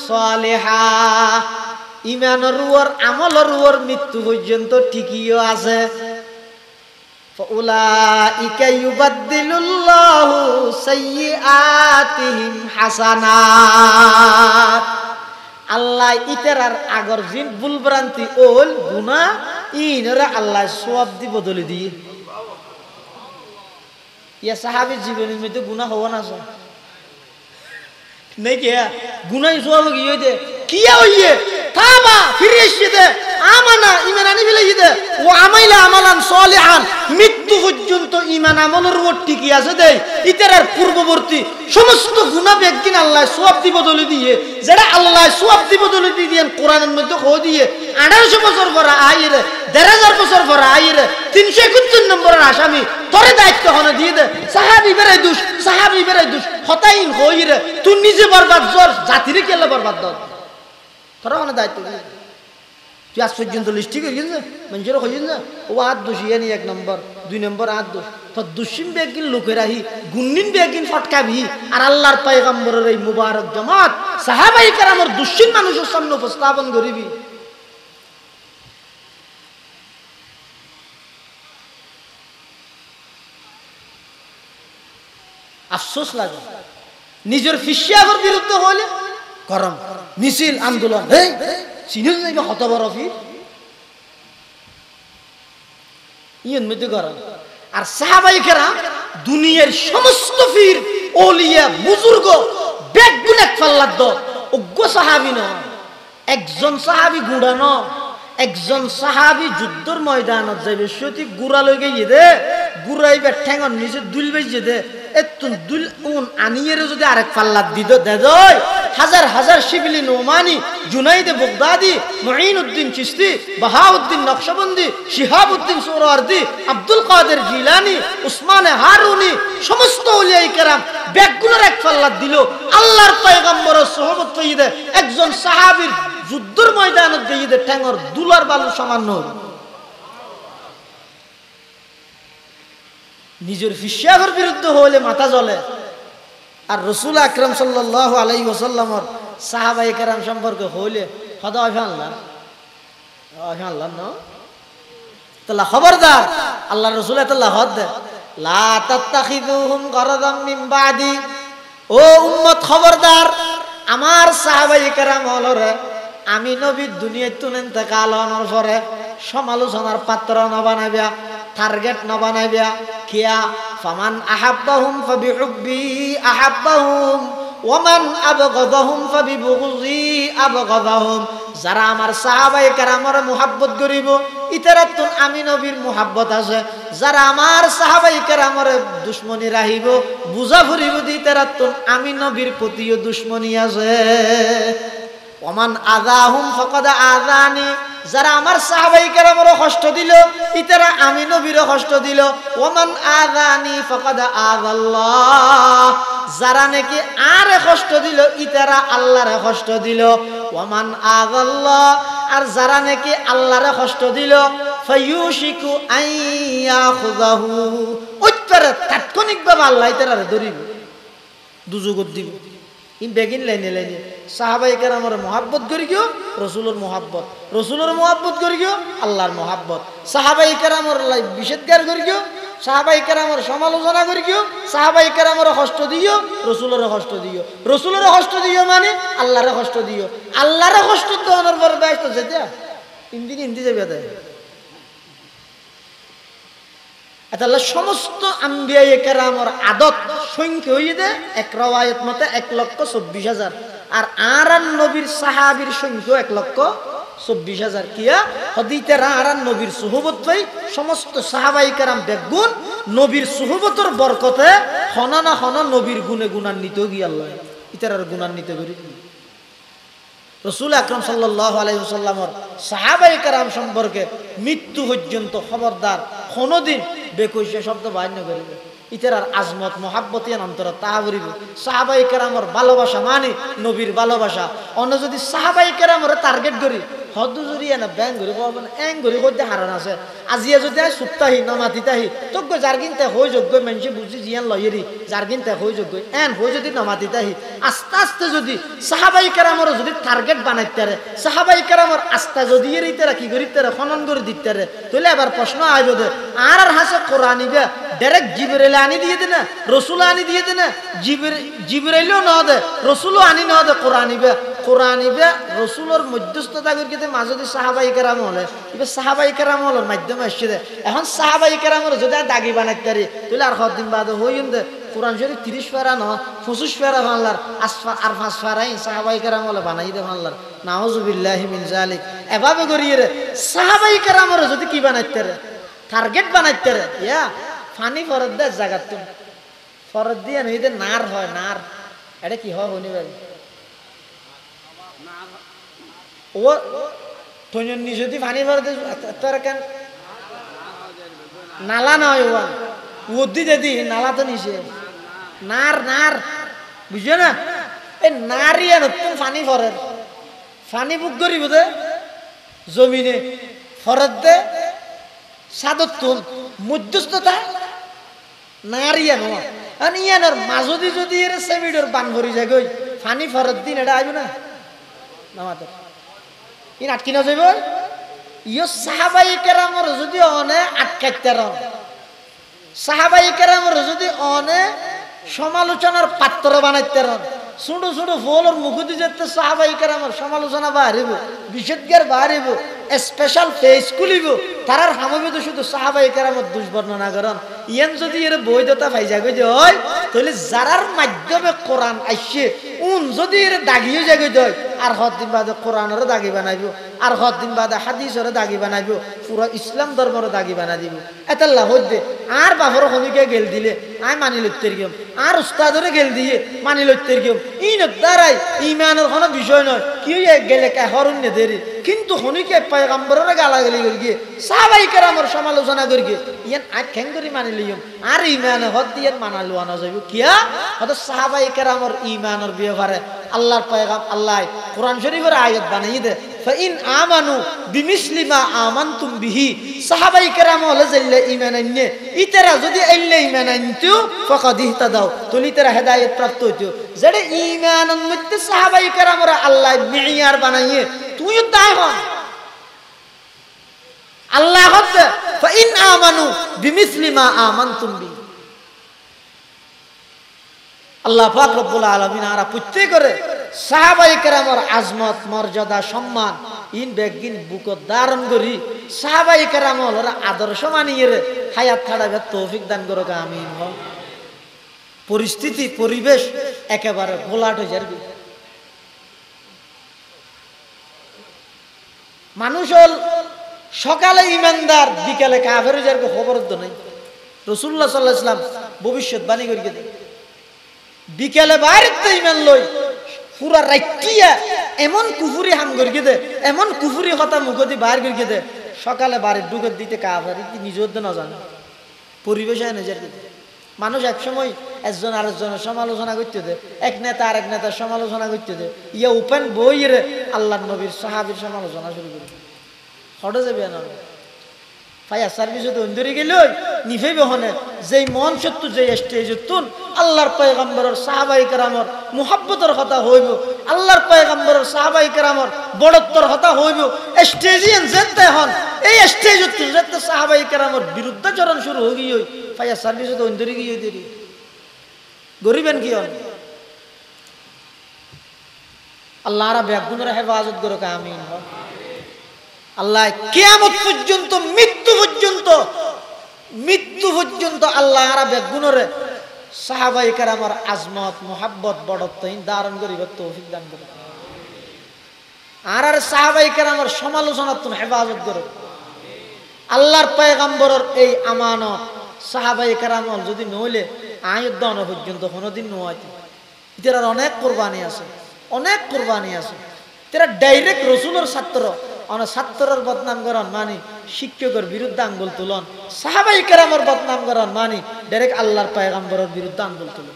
সালিহা ইমানের উপর আমলের উপর মৃত্যু পর্যন্ত ঠিকইও আছে। ফাউলাইকা ইউবাদদিলুল্লাহু সাইয়্যাতিহিম হাসানাত। আল্লাহ ইতারার আগর জিন ভুল ভ্রান্তি ওল গুনাহ ইনরা আল্লাহ সওয়াব দি বদলে দিয়ে ইয়া সাহাবীর জীবনের মধ্যে গুনাহ হওয়া না স্যার नहीं क्या गुनाह सोब की ये दे किया हो ये थामा फिर ये दे आमना ईमान आने वाले ये दे वो आमाइला आमलान सोलिहान मृत्यु पर्यंत ईमान आमलर वोट्टी किया से दे इतरार पूर्ववर्ती समस्त गुनाह बेगिन अल्लाह सोब दी बदले दिए जरा अल्लाह सोब दी बदले दिए कुरान में तो खो दिए 1800 বছর পর আইরে 1000 বছর পর আইরে 371 নম্বরের আসামি তোরে দায়িত্ব হনে দিয়ে দে সাহাবী বেরাই দুষ হতাইন হইরে তুই নিজে বরবাদ জোর জাতিরে কেলে বরবাদ দর তোরা হনে দায়িত্ব দিয়ে তুই আজ পর্যন্ত লিস্টি করে গেছে মানুষের হইন না ও আদ দোষী এনি 1 নম্বর 2 নম্বর আদ দোষ তো দুশিন বেগিন লোকের আহি গুন্নিন বেগিন ফটকাবি আর আল্লাহর পয়গম্বরের এই মুবারক জামাত সাহাবায়ে কেরামের দুশিন মানুষের সামনে উপস্থাপন করিবি আফসোস লাগে নিজের ফিশিয়াগর বিরুদ্ধে হলে গরম মিছিল আন্দোলন এই চিনিস না কত বড় ফির ইন মধ্যে গরম আর সাহাবায়ে কেরাম দুনিয়ার সমস্ত ফির ওলিয়া বুজুর্গ বেগুন এক পাল্লাদ দ অজ্ঞ সাহাবী ন একজন সাহাবী গুড়ানো একজন সাহাবী যুদ্ধের ময়দানত যাইবে সতি গুড়া লই গিয়ে দে গুড়াইবে ঠ্যাঙর নিচে দুলবে যে দে এতুন দুল উন আনিয়ের যদি আরেক পাল্লাদ দিদ দে দই হাজার হাজার শিবলি নোমানি জুনাইদ বাগদাদি মুঈনউদ্দিন চিশতি বাহাউদ্দিন নকশবন্দি শিহাবউদ্দিন সোহরাওয়ার্দী আব্দুল কাদের জিলানী উসমান হারুনি সমস্ত ওলিয়ায়ে কেরাম বেগুনের এক পাল্লাদ দিল আল্লাহর পয়গম্বরের সুহবত পেয়ে একজন সাহাবীর যুদ্ধের ময়দানত দিয়ে দে ঠ্যাঙর দুলার বালু সামান্য নিজের ফিশিয়াগর বিরুদ্ধে হলে মাথা জ্বলে আর রাসূল আকরাম সাল্লাল্লাহু আলাইহি ওয়াসাল্লামের সাহাবায়ে কেরাম সম্পর্কে হলে খোদা আল্লাহ না তাআলা খবরদার আল্লাহ রাসূল তাআলা হদ লা তাত্তাখিযুহুম গরাদাম মিন বাদি ও উম্মত খবরদার আমার সাহাবায়ে কেরাম হলরে আমি নবী দুনিয়ায় তুন ইন্তেকাল হওয়ার পরে সমালোচনার পাত্র না বানাইবা টার্গেট না বানাইবা কিয়া ফামান আহাব্বাহুম ফাবিহুব্বি আহাব্বাহুম ওয়ামান আবগাদাহুম ফাবিবুগযি আবগাদাহুম যারা আমার সাহাবায়ে কেরামের মুহাব্বত করিব ইতারাতুন আমি নবীর মুহাব্বত আছে যারা আমার সাহাবায়ে কেরামের দুশমনি রাহিব বুঝা ফুরিব ইতারাতুন আমি নবীর প্রতিও দুশমনি আছে ওমান আযাহুম ফাকাদ আযানি যারা আমার সাহাবায়ে কেরামের কষ্ট দিল ইতারা আমি নবীর কষ্ট দিল ওমান আযানি ফাকাদ আযাল্লাহ যারা নাকি আরে কষ্ট দিল ইতারা আল্লাহরে কষ্ট দিল ওমান আযাল্লাহ আর যারা নাকি আল্লাহরে কষ্ট দিল ফায়ুশিকু আইয়াখুযাহু উত্তরে তাৎক্ষণিকভাবে আল্লাহ ইতারারে ধরিব দুজগত দিব ইন বেগিন লাইনে সাহাবায়ে কেরামের মুহাব্বত করি গিয়ে রাসূলের মুহাব্বত করি গিয়ে আল্লাহর মুহাব্বত সাহাবায়ে কেরামের বিশেষজ্ঞার করি গিয়ে সাহাবায়ে কেরামের সমালোচনা করি গিয়ে সাহাবায়ে কেরামের কষ্ট দিও রাসূলের কষ্ট দিও মানে আল্লাহর কষ্ট দিও আল্লাহর কষ্ট দেওয়ার পর ব্যস্ত যেতে ইন্দি যাবে দে আল্লাহ সমস্ত আম্বিয়ায়ে কেরামের আদত সংখ্যা হইয়ে দে এক রওয়ায়াত মতে 1,24,000 আর আরান নবীর সাহাবীর সংখ্যা 1,24,000 কিয়া হদিতেরা আরান নবীর সুহবত পাই সমস্ত সাহাবায়ে কেরাম বেগুন নবীর সুহবতের বরকতে হনা না হনা নবীর গুণে গুণান্বিত গিয়ে আল্লাহ ইতারার গুণান্বিত করি রাসূল আকরাম সাল্লাল্লাহু আলাইহি ওয়াসাল্লামের সাহাবায়ে কেরাম সম্পর্কে মৃত্যু পর্যন্ত খবরদার কোনদিন বেকৈশা শব্দ বাইর করিবে ইতারার আজমত মুহাব্বত এর অন্তর তাহা করিবে সাহাবায়ে কেরামের ভালোবাসা মানে নবীর ভালোবাসা অন্য যদি সাহাবায়ে কেরামের টার্গেট করি হদ্দু জরিয়া না ব্যাং করি মানে এং করি কইতে হারান আছে আজিয়া যদি সুপ্তাহি না মাতিতাহি তোক জারগিনতে হই যোগ্য মানুষ বুঝি জিয়ান লয়েরি জারগিনতে হই যোগ্য এন হই যদি না মাতিতাহি আস্তে আস্তে যদি সাহাবায়ে কেরামের যদি টার্গেট বানাইতারে সাহাবায়ে কেরামের আস্থা যদি এর ইতারা কি করিতারে খনন করে দিতারে তাহলে আবার প্রশ্ন আইব দে আর হাসে কোরআনিবে ডাইরেক্ট জিবরাইল আনি দিয়ে দে না রাসূল আনি দিয়ে দে না জিবরাইলও না দে রাসূলও আনি না দে কোরআনিবে কোরআন ইবে রসুলের মধ্যস্থতা করিতে মাজদি সাহাবাই কেরাম হলে ইবে সাহাবাই কেরাম হলের মাধ্যমে আসছে দে এখন সাহাবাই কেরামের যদি দাগি বানাইতে পারি তাহলে আর কতদিন বাদে হইন দে কোরআন শরীফ 30 পারা ন 25 পারা বাংলার আর 5 পারাই সাহাবাই কেরাম হলে বানাই দে বাংলার নাউজুবিল্লাহি মিন জালিক এভাবে করিয়ে রে সাহাবাই কেরামের যদি কি বানাইতে রে টার্গেট বানাইতে রে ইয়া ফানি ফরদ দে জায়গা তুমি ফরদ দিয়ে নইতে নার হয় নার এটা কি হয় হনি ভাই ও তোজন নি যদি পানি ভরতে তোর কেন নালা নয় ও উদ্দি যদি নালা তো নিছে নার নার বুঝছো না এই নারিয়া নতুন পানি ভরে পানি বুক করিব দে জমিনে ফরত দে সাদত তুম মধ্যস্থতা নারিয়া নয় আর ইয়ানোর মাজদি যদি এর সেমিডর বান ভরি যায় গই পানি ফরত দিন এটা আইব না নামাতে ইন আটকি না যাইব ইয়ো সাহাবাই কেরামর যদি অনে আটকাইতে রন সাহাবাই কেরামর যদি অনে সমালোচনার পাত্র বানাইতে রন ছোটো ছোটো ফলর মুখদি যেতে সাহাবাই কেরামর সমালোচনা বাড়িব বিশেষজ্ঞের বাড়িব স্পেশাল পেজ খুলিব তারার হামবিদ শুধু সাহাবাই কেরামর দুষ্বর্ণনা করেন ইয়ান যদি এর বৈধতা পাই যাবে যে হয় তাহলে যারার মাধ্যমে কোরআন আইসে উন যদি এর দাগিয়ে যাবে দেয় আর হদিন বাদে কোরআনের দাগি বানাইব আর হদিন বাদে হাদিসের দাগি বানাইব পুরো ইসলাম ধর্মের দাগি বানাই দিব এতাল্লা হইতে আর বাপর হমিকে গেল দিলে আয় মানি লইতে গিয়ে আর উস্তাদরে গেল দিয়ে মানি লইতে গিয়ে ইন দ্বারাই ইমানের কোনো বিষয় নয় কি গেলে কে হরণ্যে দেরি কিন্তু হনিকে পয়গম্বরের গালাগালি করি গিয়ে সাহাবাই কেরামের সমালোচনা করি গিয়ে ইয়ান আজ খ্যাং করে মানি লিয়ম আর ইমানে হদ দিয়ে মানা লুয়ানো যাইব কিয়া হয়তো সাহাবাই কেরামের ইমানের ব্যাপারে আল্লাহর পয়গাম আল্লাহ কোরআন শরীফের আয়াত বানাই দে ফাইন আমানু বিমিসলি মা আমানতুম বিহি সাহাবাই কেরাম হলে জেলে ঈমান আননে ইতারা যদি আইলে ঈমান আনতো ফাকাদ ইহতাদাও তুলি তারা হেদায়েত প্রাপ্ত হইতো যেটা ঈমানের মধ্যে সাহাবাই কেরামরা আল্লাহ মিয়ার বানাইয়ে তুইও তাই হন আল্লাহ হতে ফাইন আমানু বিমিসলি মা আমানতুম বিহি আল্লাহ পাক রব্বুল আলামিন আরা প্রত্যেক করে সাহাবাই কেরামের আজমত মর্যাদা সম্মান ইন বেগিন বুকত ধারণ করি সাহাবাই কেরামের আদর্শ মানিয়ে হায়াত ছাড়াবে তৌফিক দান করো আমিন। পরিস্থিতি পরিবেশ একেবারে ঘোলাট হয়ে যাবে মানুষ হল সকালে ইমানদার বিকালে কাফের হয়ে যাবে খবর তো নেই রাসূলুল্লাহ সাল্লাল্লাহু আলাইহি ওয়াসাল্লাম ভবিষ্যৎবাণী করিয়ে দেয় বিকেলে বাইরে ইমান লই পুরা রাইটিয়া এমন কুফুরি হাম করিয়ে দে এমন কুফুরি কথা মুখদি বাইর করিয়ে দে সকালে বাড়ির ঢুকে দিতে কাফের নিজের না জানে পরিবেশ নিজের মানুষ একসময় একজন আরেকজনের সমালোচনা করতে দে এক নেতা আরেক নেতার সমালোচনা করতে দে ইয়া ওপেন বইয়ের আল্লাহ নবীর সাহাবীর সমালোচনা শুরু করে হটে যাবে না ফায়ার সার্ভিসে তো অন্ধরে গেল নিফে বহনে যেই মন সত্য যে স্টেজ তুন আল্লাহর পয়গম্বরের সাহাবাই কেরামর মুহাব্বতের কথা হইব আল্লাহর পয়গম্বরের সাহাবাই কেরামর বড়ত্বর কথা হইব স্টেজিয়ান যেতে হন এই স্টেজ তুন যেতে সাহাবাই কেরামর বিরুদ্ধাচরণ শুরু হয়ে গিয়ে ফায়ার সার্ভিসে তো অন্ধরে গিয়ে দেরি গরিবেন কি হন আল্লাহরা ব্যাগুনের হেফাজত করো আমিন। আল্লাহ কিয়ামত পর্যন্ত মৃত্যু পর্যন্ত আল্লাহ বেগুনরে সাহাবাই কেরামের আজমত মোহাব্বত বড়ত্বহীন ধারণ করিব তৌফিক দান করুন আর সাহাবাই কেরামের সমালোচনার তুমি হেফাজত করো আল্লাহর পয়গম্বরের এই আমানত সাহাবাই কেরাম যদি নইলে আয়ুদ্ধ পর্যন্ত কোনোদিন নয় এটার অনেক কোরবানি আছে তারা ডাইরেক্ট রসুলের ছাত্র ছাত্রের বদনাম করেন মানি শিক্ষকের বিরুদ্ধে আঙ্গুল তুলন সাহাবাই কেরামের বদনাম করেন মানি ডাইরেক্ট আল্লাহর পয়গম্বরের বিরুদ্ধে আঙ্গুল তুলন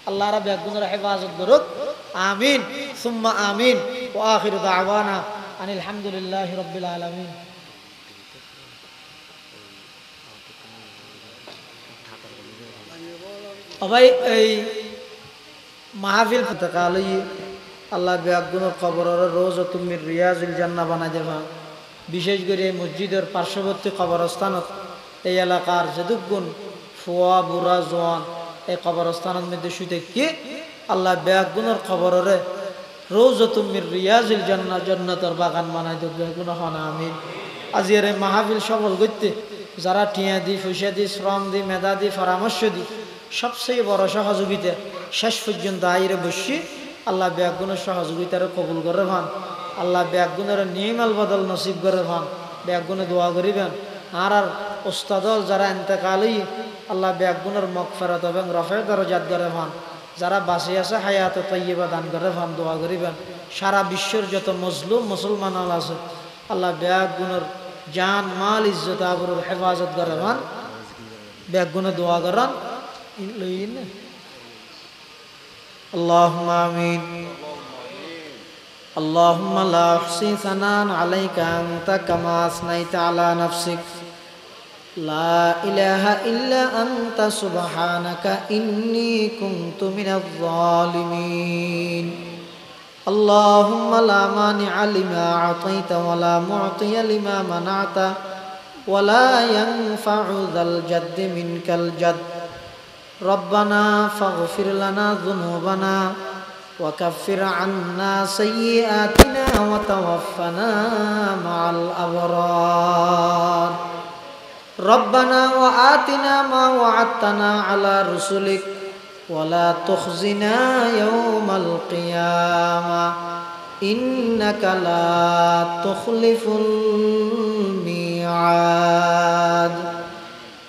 আল্লাহ রাব্বুল বেগুনের হেফাজত করুক আমিন সুম্মা আমিন ওয়া আখিরু দাওয়ানা আনিল হামদুলিল্লাহি রাব্বিল আলামিন। ভাই এই মাহফিল কালই আল্লাহ বেগুনের কবরের রোজ তুমি রিয়াজুল জান্নাহ বানাই দেবা বিশেষ করে মসজিদের পার্শ্ববর্তী কবরস্থানত এই এলাকার যেদুগুণ ফুয়া বুড়া জোয়ান এই কবরস্থানের মধ্যে শুতে কি আল্লাহ বেগুনের কবরের রওজাতুম মির রিয়াজিল জান্নাহ, জান্নাতের বাগান বানাই দেব কোনো হনা আমিন। আজির এই মাহফিল সফল করতে যারা টিয়া দি, পয়সা দি, শ্রম দি, মেধা দি, পরামর্শ দি, সবচেয়ে বড় সহযোগিতা শেষ পর্যন্ত আইরে বসি আল্লাহ ব্যাগুনের সহযোগিতার কবুল করে ভান। আল্লাহ ব্যাগুনের নিয়মাল বদল নসিব করে ভান। ব্যাগুনে দোয়া করিবেন। আর ওস্তাদল যারা এতেকালই আল্লাহ ব্যাগুনের মগফিরাত এবং রফে দরজাত করে ভান। যারা বাঁচি আছে হায়াত তাইয়্যিবা দান করে ভান, দোয়া করিবেন। সারা বিশ্বের যত মজলুম মুসলমান আছে আল্লাহ ব্যাগুনের জান মাল ইজ্জত আবরুর হেফাজত করে ভান। ব্যাগুনে দোয়া করান اللهم آمين اللهم لا أحصي ثناء عليك أنت كما أثنيت على نفسك لا إله إلا أنت سبحانك إني كنت من الظالمين اللهم لا مانع لما أعطيت ولا معطي لما منعت ولا ينفع ذا الجد منك الجد ربنا فاغفر لنا ذنوبنا وكفر عنا سيئاتنا وتوفنا مع الأبرار ربنا وآتنا ما وعدتنا على رسلك ولا تخزنا يوم القيامة إنك لا تخلف الميعاد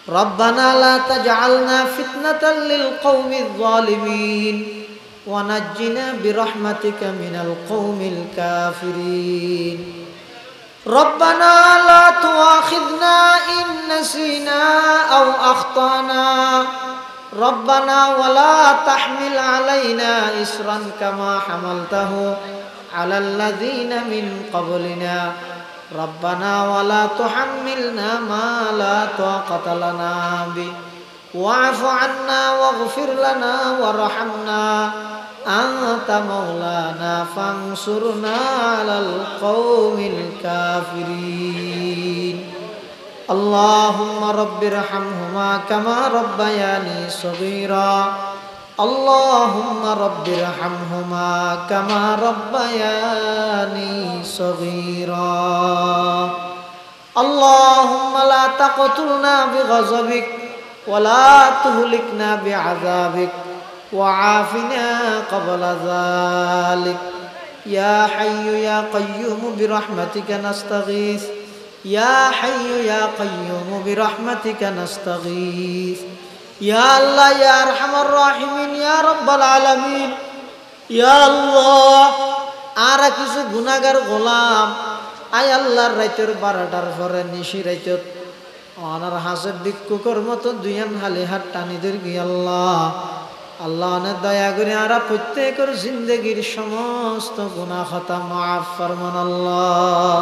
ربنا لا تجعلنا فتنة للقوم الظالمين ونجنا برحمتك من القوم الكافرين ربنا لا تؤاخذنا إن نسينا أو أخطأنا ربنا ولا تحمل علينا إصرا كما حملته على الذين من قبلنا ربنا ولا تحملنا ما لا طاقة لنا به واعف عنا واغفر لنا وارحمنا أنت مولانا فانصرنا على القوم الكافرين اللهم رب ارحمهما كما ربياني صغيرا اللهم رب ارحمهما كما ربياني صغيرا اللهم لا تقتلنا بغضبك ولا تهلكنا بعذابك وعافنا قبل ذلك يا حي يا قيوم برحمتك نستغيث يا حي يا قيوم برحمتك نستغيث يا الله يا أرحم الراحمين يا رب العالمين يا الله আর কিছু গুনাহগার গোলাম আয় আল্লাহর রাইতের 12টার পরে নিশি রাইতত অনার হাসের ভিক্ষুকের মতো দুইয়ান হালি হাত টানিদের গিয়ে আল্লাহ আল্লাহ অনেক দয়া করে আর প্রত্যেকের জিন্দগির সমস্ত গুনাহ খাতা মাফ ফরমান আল্লাহ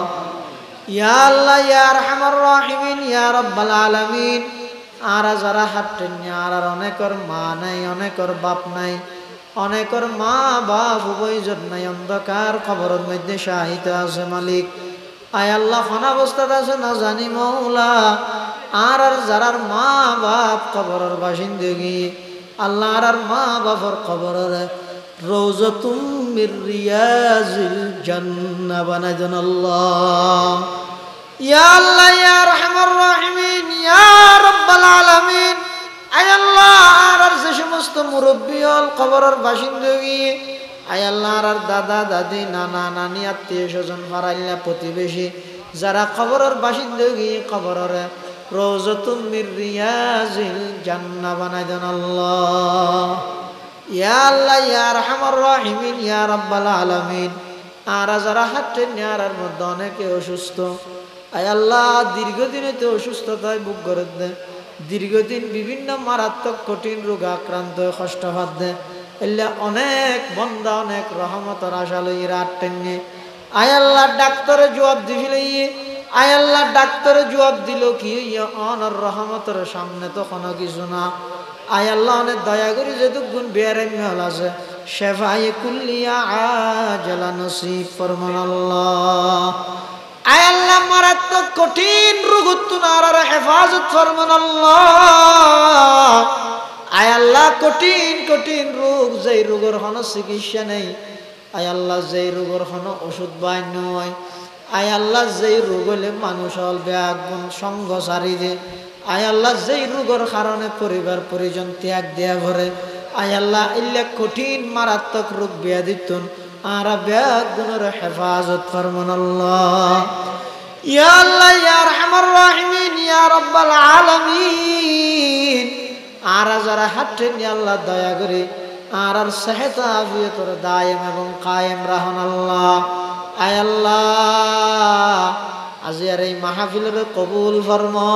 ইয়া আল্লাহ ইয়া আরহামার রাহিমিন ইয়া রাব্বাল আলামিন আর যারা হাত টেনে আর অনেকের মা নাই অনেকের বাপ নাই অনেকের মা বাপ উভয়জন নাই অন্ধকার কবরের মধ্যে শাহিত আছে মালিক আয় আল্লাহ কোন অবস্থাতে আছে না জানি মওলা আর যারার মা বাপ কবরের বাসিন্দগি আল্লাহ আর মা বাবার কবরের রওজাতুম মির রিয়াজিল জান্নাহ বানাই দেন আল্লাহ ইয়া আল্লাহ ইয়া আরহামার রাহিমিন ইয়া রাব্বাল আলামিন আয় আল্লাহ আর যে সমস্ত মুরব্বি হল কবরের বাসিন্দগি আয় আল্লাহ আর দাদা দাদি নানা নানি আত্মীয় স্বজন ফারাইল্লা প্রতিবেশী যারা কবরের বাসিন্দগি কবরের রওজাতুম মির রিয়াজিল জান্নাহ বানাই দেন আল্লাহ ইয়া আল্লাহ ইয়া আরহামার রাহিমিন ইয়া রাব্বাল আলামিন আর যারা হাতে নেয়ার মধ্যে অনেকে অসুস্থ আয় আল্লাহ দীর্ঘদিনেতে অসুস্থতায় ভোগ করে দেয় দীর্ঘদিন বিভিন্ন মারাত্মক কঠিন রোগ আক্রান্ত কষ্ট হাত দেয় এলে অনেক বন্দা অনেক রহমতের আশা লই রাত টেনে আয় আল্লাহ ডাক্তারে জবাব দিছিল আয় আল্লাহ ডাক্তারে জবাব দিল কি অনর রহমতের সামনে তো কোনো কিছু না আয় আল্লাহ অনেক দয়া করে যেটুকুন বেয়ারাম হল আছে শেফায়ে কুল্লিয়া আজালা নসিব ফরমান আল্লাহ আয় আল্লাহ মারাত্মক কঠিন রোগ তুনার হেফাজত ফরমান আল্লাহ আয় আল্লাহ কঠিন কঠিন রোগ যেই রোগের কোনো চিকিৎসা নেই আয় আল্লাহ যেই রোগের কোনো ওষুধ বাই নয়, আয় আল্লাহ যেই রোগ হলে মানুষ হল ব্যাগুণ সঙ্গ সারি দে, আয় আল্লাহ যেই রোগের কারণে পরিবার পরিজন ত্যাগ দেয়া ভরে, আয় আল্লাহ ইল্লা কঠিন মারাত্মক রোগ ব্যাধিতুন আর ব্যাগুণের হেফাজত ফরমান আল্লাহ। ইয়া আল্লাহ ইয়া আরহামার রাহিমিন ইয়া রাব্বাল আলামিন, আর যারা হাঁটেন আল্লাহ দয়া করে আর সেহত আফিয়তর দায়েম এবং কায়েম রাহন আল্লাহ। আয় আল্লাহ আজি আর এই মাহফিলের কবুল ফরমা,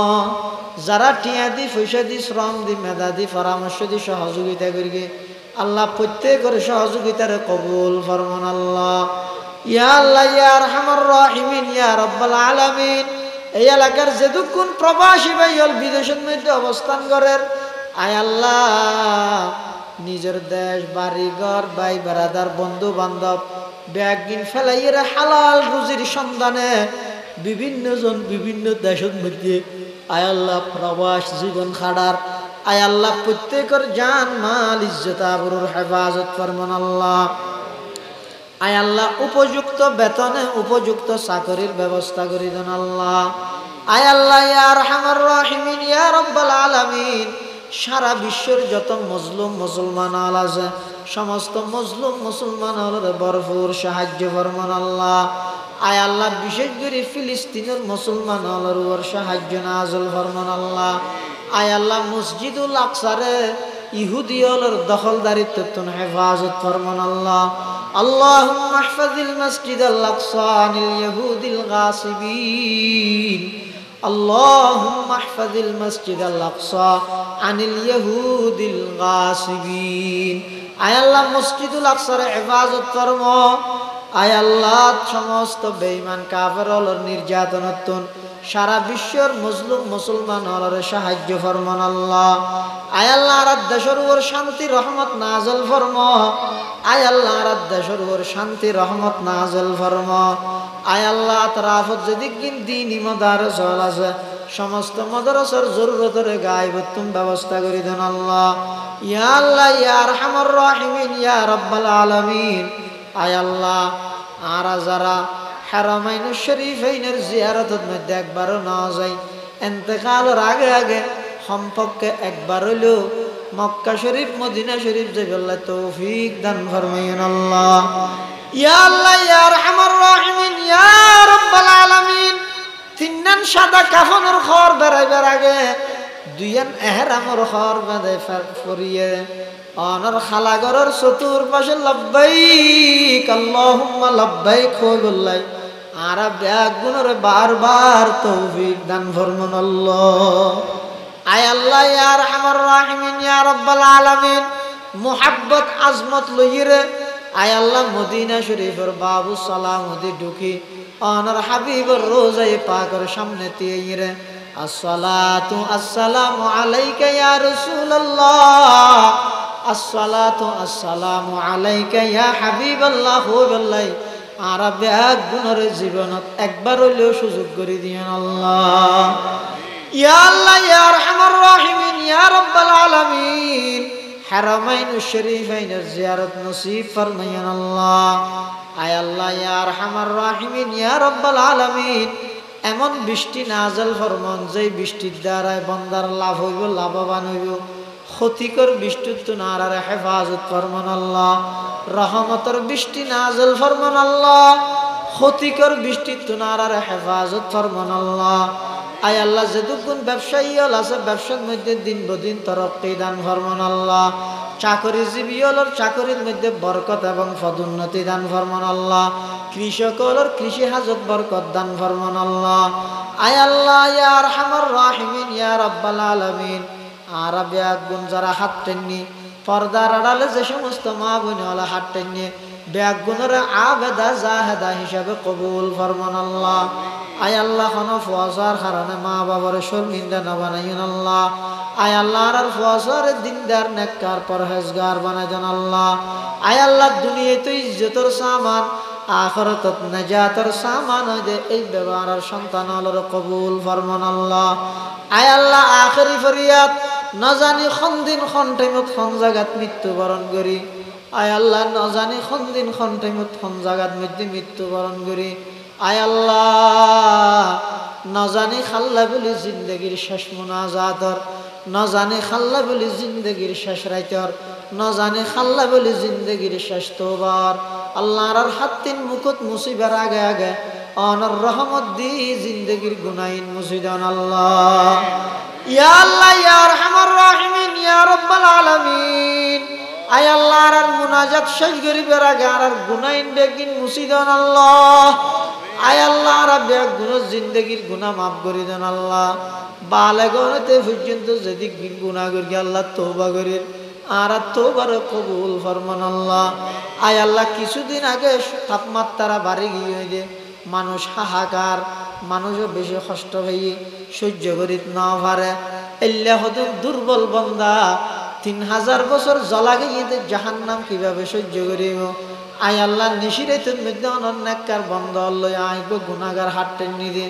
যারা টিয়া দি পয়সা দি শ্রম দি মেধা দি পরামর্শ দি সহযোগিতা করি আল্লাহ প্রত্যেকের সহযোগিতার কবুল ফরমান আল্লাহ। ইয়া আল্লাহ ইয়া আরহামার রাহিমিন ইয়া রাব্বাল আলামিন, এই এলাকার যেদুকুন প্রবাসী ভাই হল বিদেশের মধ্যে অবস্থান করেন, আয় আল্লাহ নিজের দেশ বাড়ি ঘর ভাই বেড়াদার বন্ধু বান্ধব ব্যাগিন ফেলাইয়েরা হালাল রুজির সন্ধানে বিভিন্ন জন বিভিন্ন দেশের মধ্যে আয় আল্লাহ প্রবাস জীবন খাড়ার, আয় আল্লাহ প্রত্যেকের জান মাল ইজ্জত আবরুর হেফাজত ফরমান আল্লাহ। আয় আল্লাহ উপযুক্ত বেতনে উপযুক্ত চাকরির ব্যবস্থা করে দেন আল্লাহ। আয় আল্লাহ ইয়া আরহামার রাহিমিন ইয়া রাব্বাল আলামিন, সারা বিশ্বের যত মজলুম মুসলমান আছে সমস্ত মজলুম মুসলমান ভরপুর সাহায্য ফরমান আল্লাহ। আয় আল্লাহ বিশেষ করে ফিলিস্তিনের মুসলমান উপর সাহায্য নাযিল ফরমান আল্লাহ। আয় আল্লাহ মসজিদুল আকসারে ইহুদি দখলদারিত্ব হেফাজত ফরমান আল্লাহ। আল্লাহুম্মা ইহফাজিল মসজিদাল আকসা আনিল ইহুদিল গাসিবিন, আল্লাহুম্মা ইহফাজিল মসজিদাল আকসা আনিল ইহুদিল গাসিবিন। আয় আল্লাহ মসজিদুল আকসার হেফাজত ফরমা। আয় আল্লাহ সমস্ত বেঈমান কাফেরদের নির্যাতনতন সারা বিশ্বের মজলুম মুসলমান হলরে সাহায্য ফরমান আল্লাহ। আয় আল্লাহ আর দেশের উপর শান্তি রহমত নাযিল ফরমা। আয় আল্লাহ আর দেশের উপর শান্তি রহমত নাযিল ফরমা। আয় আল্লাহ তরাফত যেদিক দ্বীনি মাদারিস আছে সমস্ত মাদ্রাসার জরুরতের গায়বতুন ব্যবস্থা করে দেন আল্লাহ। ইয়া আল্লাহ ইয়া আরহামার রাহিমিন ইয়া রাব্বাল আলামিন। আয় আল্লাহ আর যারা হারামাইন শরীফাইনের জিয়ারতের মধ্যে একবারও না যায়, ইন্তেকালের আগে আগে সম্পর্কে একবার হইলেও মক্কা শরীফ মদিনা শরীফ যাইবার তৌফিক দান ফরমাইন আল্লাহ। ইয়া আল্লাহ ইয়া আরহামার রাহিমিন ইয়া রাব্বাল আলামিন, তিনজন সাদা কাফনের খর বেড়াইবার আগে দুইজন এহরামের খর বাঁধে পরিয়ে অনর খালাগরের চতুর্পাশে লব্বাইক আল্লাহুম্মা লব্বাইক কইবল্লাই আর ব্যাগুনের বারবার তৌফিক দান ফরমান আল্লাহ। আয় আল্লাহ ইয়া আরহামার রাহিমিন ইয়া রাব্বাল আলামিন, মুহাব্বত আজমত লইরে আয় আল্লাহ মদিনা শরীফের বাবু সালামতি ঢুকি অনর হাবিবর রোজায়ে পাকের সামনে তিয়ে আসসালাতু আসসালামু আলাইকা ইয়া রাসূলুল্লাহ, আসসালাতু আসসালামু আলাইকা ইয়া হাবিবাল্লাহ হইবল্লাই আর ব্যাগুনের জীবনত একবার হইলেও সুযোগ করে দিয়েন আল্লাহ। ইয়া আল্লাহ ইয়া আরহামার রাহিমিন ইয়া রাব্বাল আলামিন, হারামাইন শরীফাইনের জিয়ারত নসিব ফরমাইন আল্লাহ। আয় আল্লাহ ইয়া আরহামার রাহিমিন ইয়া রাব্বাল আলামিন, এমন বৃষ্টি নাযিল ফরমান যেই বৃষ্টির দ্বারায় বান্দার লাভ হইব লাভবান হইব, ক্ষতিকর বৃষ্টির তুনারারে হেফাজত ফরমান আল্লাহ। রহমতের বৃষ্টি নাযিল ফরমান আল্লাহ, ক্ষতিকর বৃষ্টির তুনারারে হেফাজত ফরমান আল্লাহ। আয় আল্লাহ যেদুকুন ব্যবসায়ী হল আছে ব্যবসার মধ্যে দিন বদিন তরক্কি দান ফরমান আল্লাহ। চাকরিজীবী হলর চাকরির মধ্যে বরকত এবং পদোন্নতি দান ফরমান আল্লাহ। কৃষক হলর কৃষি হাজত বরকত দান ফরমান আল্লাহ। আয় আল্লাহ ইয়া আরহামার রাহিমিন ইয়া রাব্বাল আলামিন, আর ব্যাগুন যারা হাত টেননি পর্দার আড়ালে যে সমস্ত মা বোনেওয়ালা হাত টেননি ব্যাগুনের আবেদা জাহেদা হিসাবে কবুল ফরমান আল্লাহ। আয় আল্লাহ কোনো ফুয়াশার কারণে মা বাবার শর্মিন্দা না বানাইন আল্লাহ। আয় আল্লাহ আর ফুয়াশারের দিনদার নেককার পরহেজগার বানাই দেন আল্লাহ। আয় আল্লাহ দুনিয়ায় তো ইজ্জতের সামান আখিরাতত নাজাতের সামান হয় যে এই ব্যবহারের সন্তান হলর কবুল ফরমান আল্লাহ। আয় আল্লাহ আখেরি ফরিয়াদ না জানি খন দিন খন টাইমত খন জায়গাত মৃত্যুবরণ করি আয় আল্লাহ ন জানি খন দিন খন টাইমত খন জাগাত মধ্যে মৃত্যুবরণ করি আয় আল্লাহ ন জানি খাল্লা বলি জিন্দগির শেষ মুনাজাতর ন জানি খাল্লা বলি জিন্দগির শেষ রাইতর ন জানি খাল্লা বলি জিন্দগির শেষ তোবার আল্লাহর আর হাত্তিন মুকুত মুসিবার আগে আগে অনর রহমত দি জিন্দগির গুনাইন মুসিদান আল্লাহ ইয়া আল্লাহ ইয়া আরহামার রাহিমিন ইয়া রাব্বাল আলামিন আয় আল্লাহর আর মুনাজাত শেষ করিবার আগে আর গুনাইন দেখিন মুসিদান আল্লাহ আয় আল্লাহ রাব্বে গুনাহ জিন্দগির গুনাহ মাফ করে দেন আল্লাহ বালেগতে পর্যন্ত যদি গুনাহ করি আল্লাহ তওবা করির আর তওবার কবুল ফরমান আল্লাহ আয় আল্লাহ কিছুদিন আগে তাপমাত্রা বাড়ি গিয়ে দে মানুষ হাহাকার মানুষও বেশি কষ্ট হয়ে সহ্য করিত না পারে এল্লা হতে দুর্বল বান্দা 3000 বছর জ্বলা গিয়ে জাহান্নাম কিভাবে সহ্য করিব আয় আল্লাহ নিশিরাইতের মধ্যে অনেককার বন্ধ লই আইব গুনাহগার হাত টেনে দে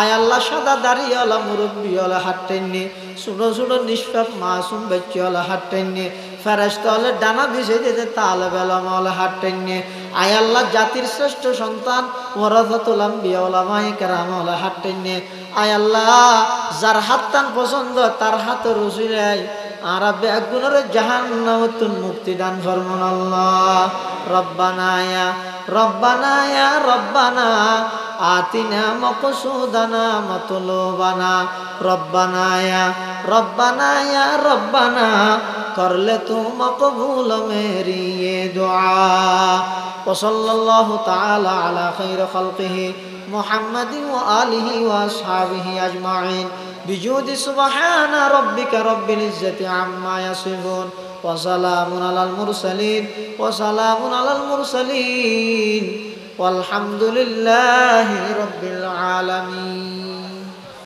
আয় আল্লাহ সাদা দাড়িওয়ালা মুরব্বিওয়ালা হাত টেনে ছোটো ছোটো নিষ্পাপ মাসুম বাচ্চাওয়ালা হাত টেনে ফেরেশতা হলে ডানা ভিজে দিতে তালে বেলামাওয়ালা হাত টেনে আয় আল্লাহ জাতির শ্রেষ্ঠ সন্তান ওয়ারাসাতুল আম্বিয়া উলামায়ে কেরামওয়ালা হাত টেনে আয় আল্লাহ যার হাত টান পছন্দ তার হাতে রসিলাই আর বেগুনের জাহান্নামতুন মুক্তি দান ফরমান আল্লাহ রব্বানা ইয়া রব্বানা আতিনা মাকসুদানা মাতলুবানা রব্বানা ইয়া রব্বানা করলে তু মকবুল মেরি ये दुआ वसल्लल्लाहु ताला अला खैर खल्क़िही मुहम्मद व आलिहि व अस्हाबिहि अजमाइन बिजूद सुबहान रब्बिक रब्बिल इज्जति अम्मा यसिफून व सलामुन अलल मुरसलीन वल्हम्दुलिल्लाहि रब्बिल आलमीन।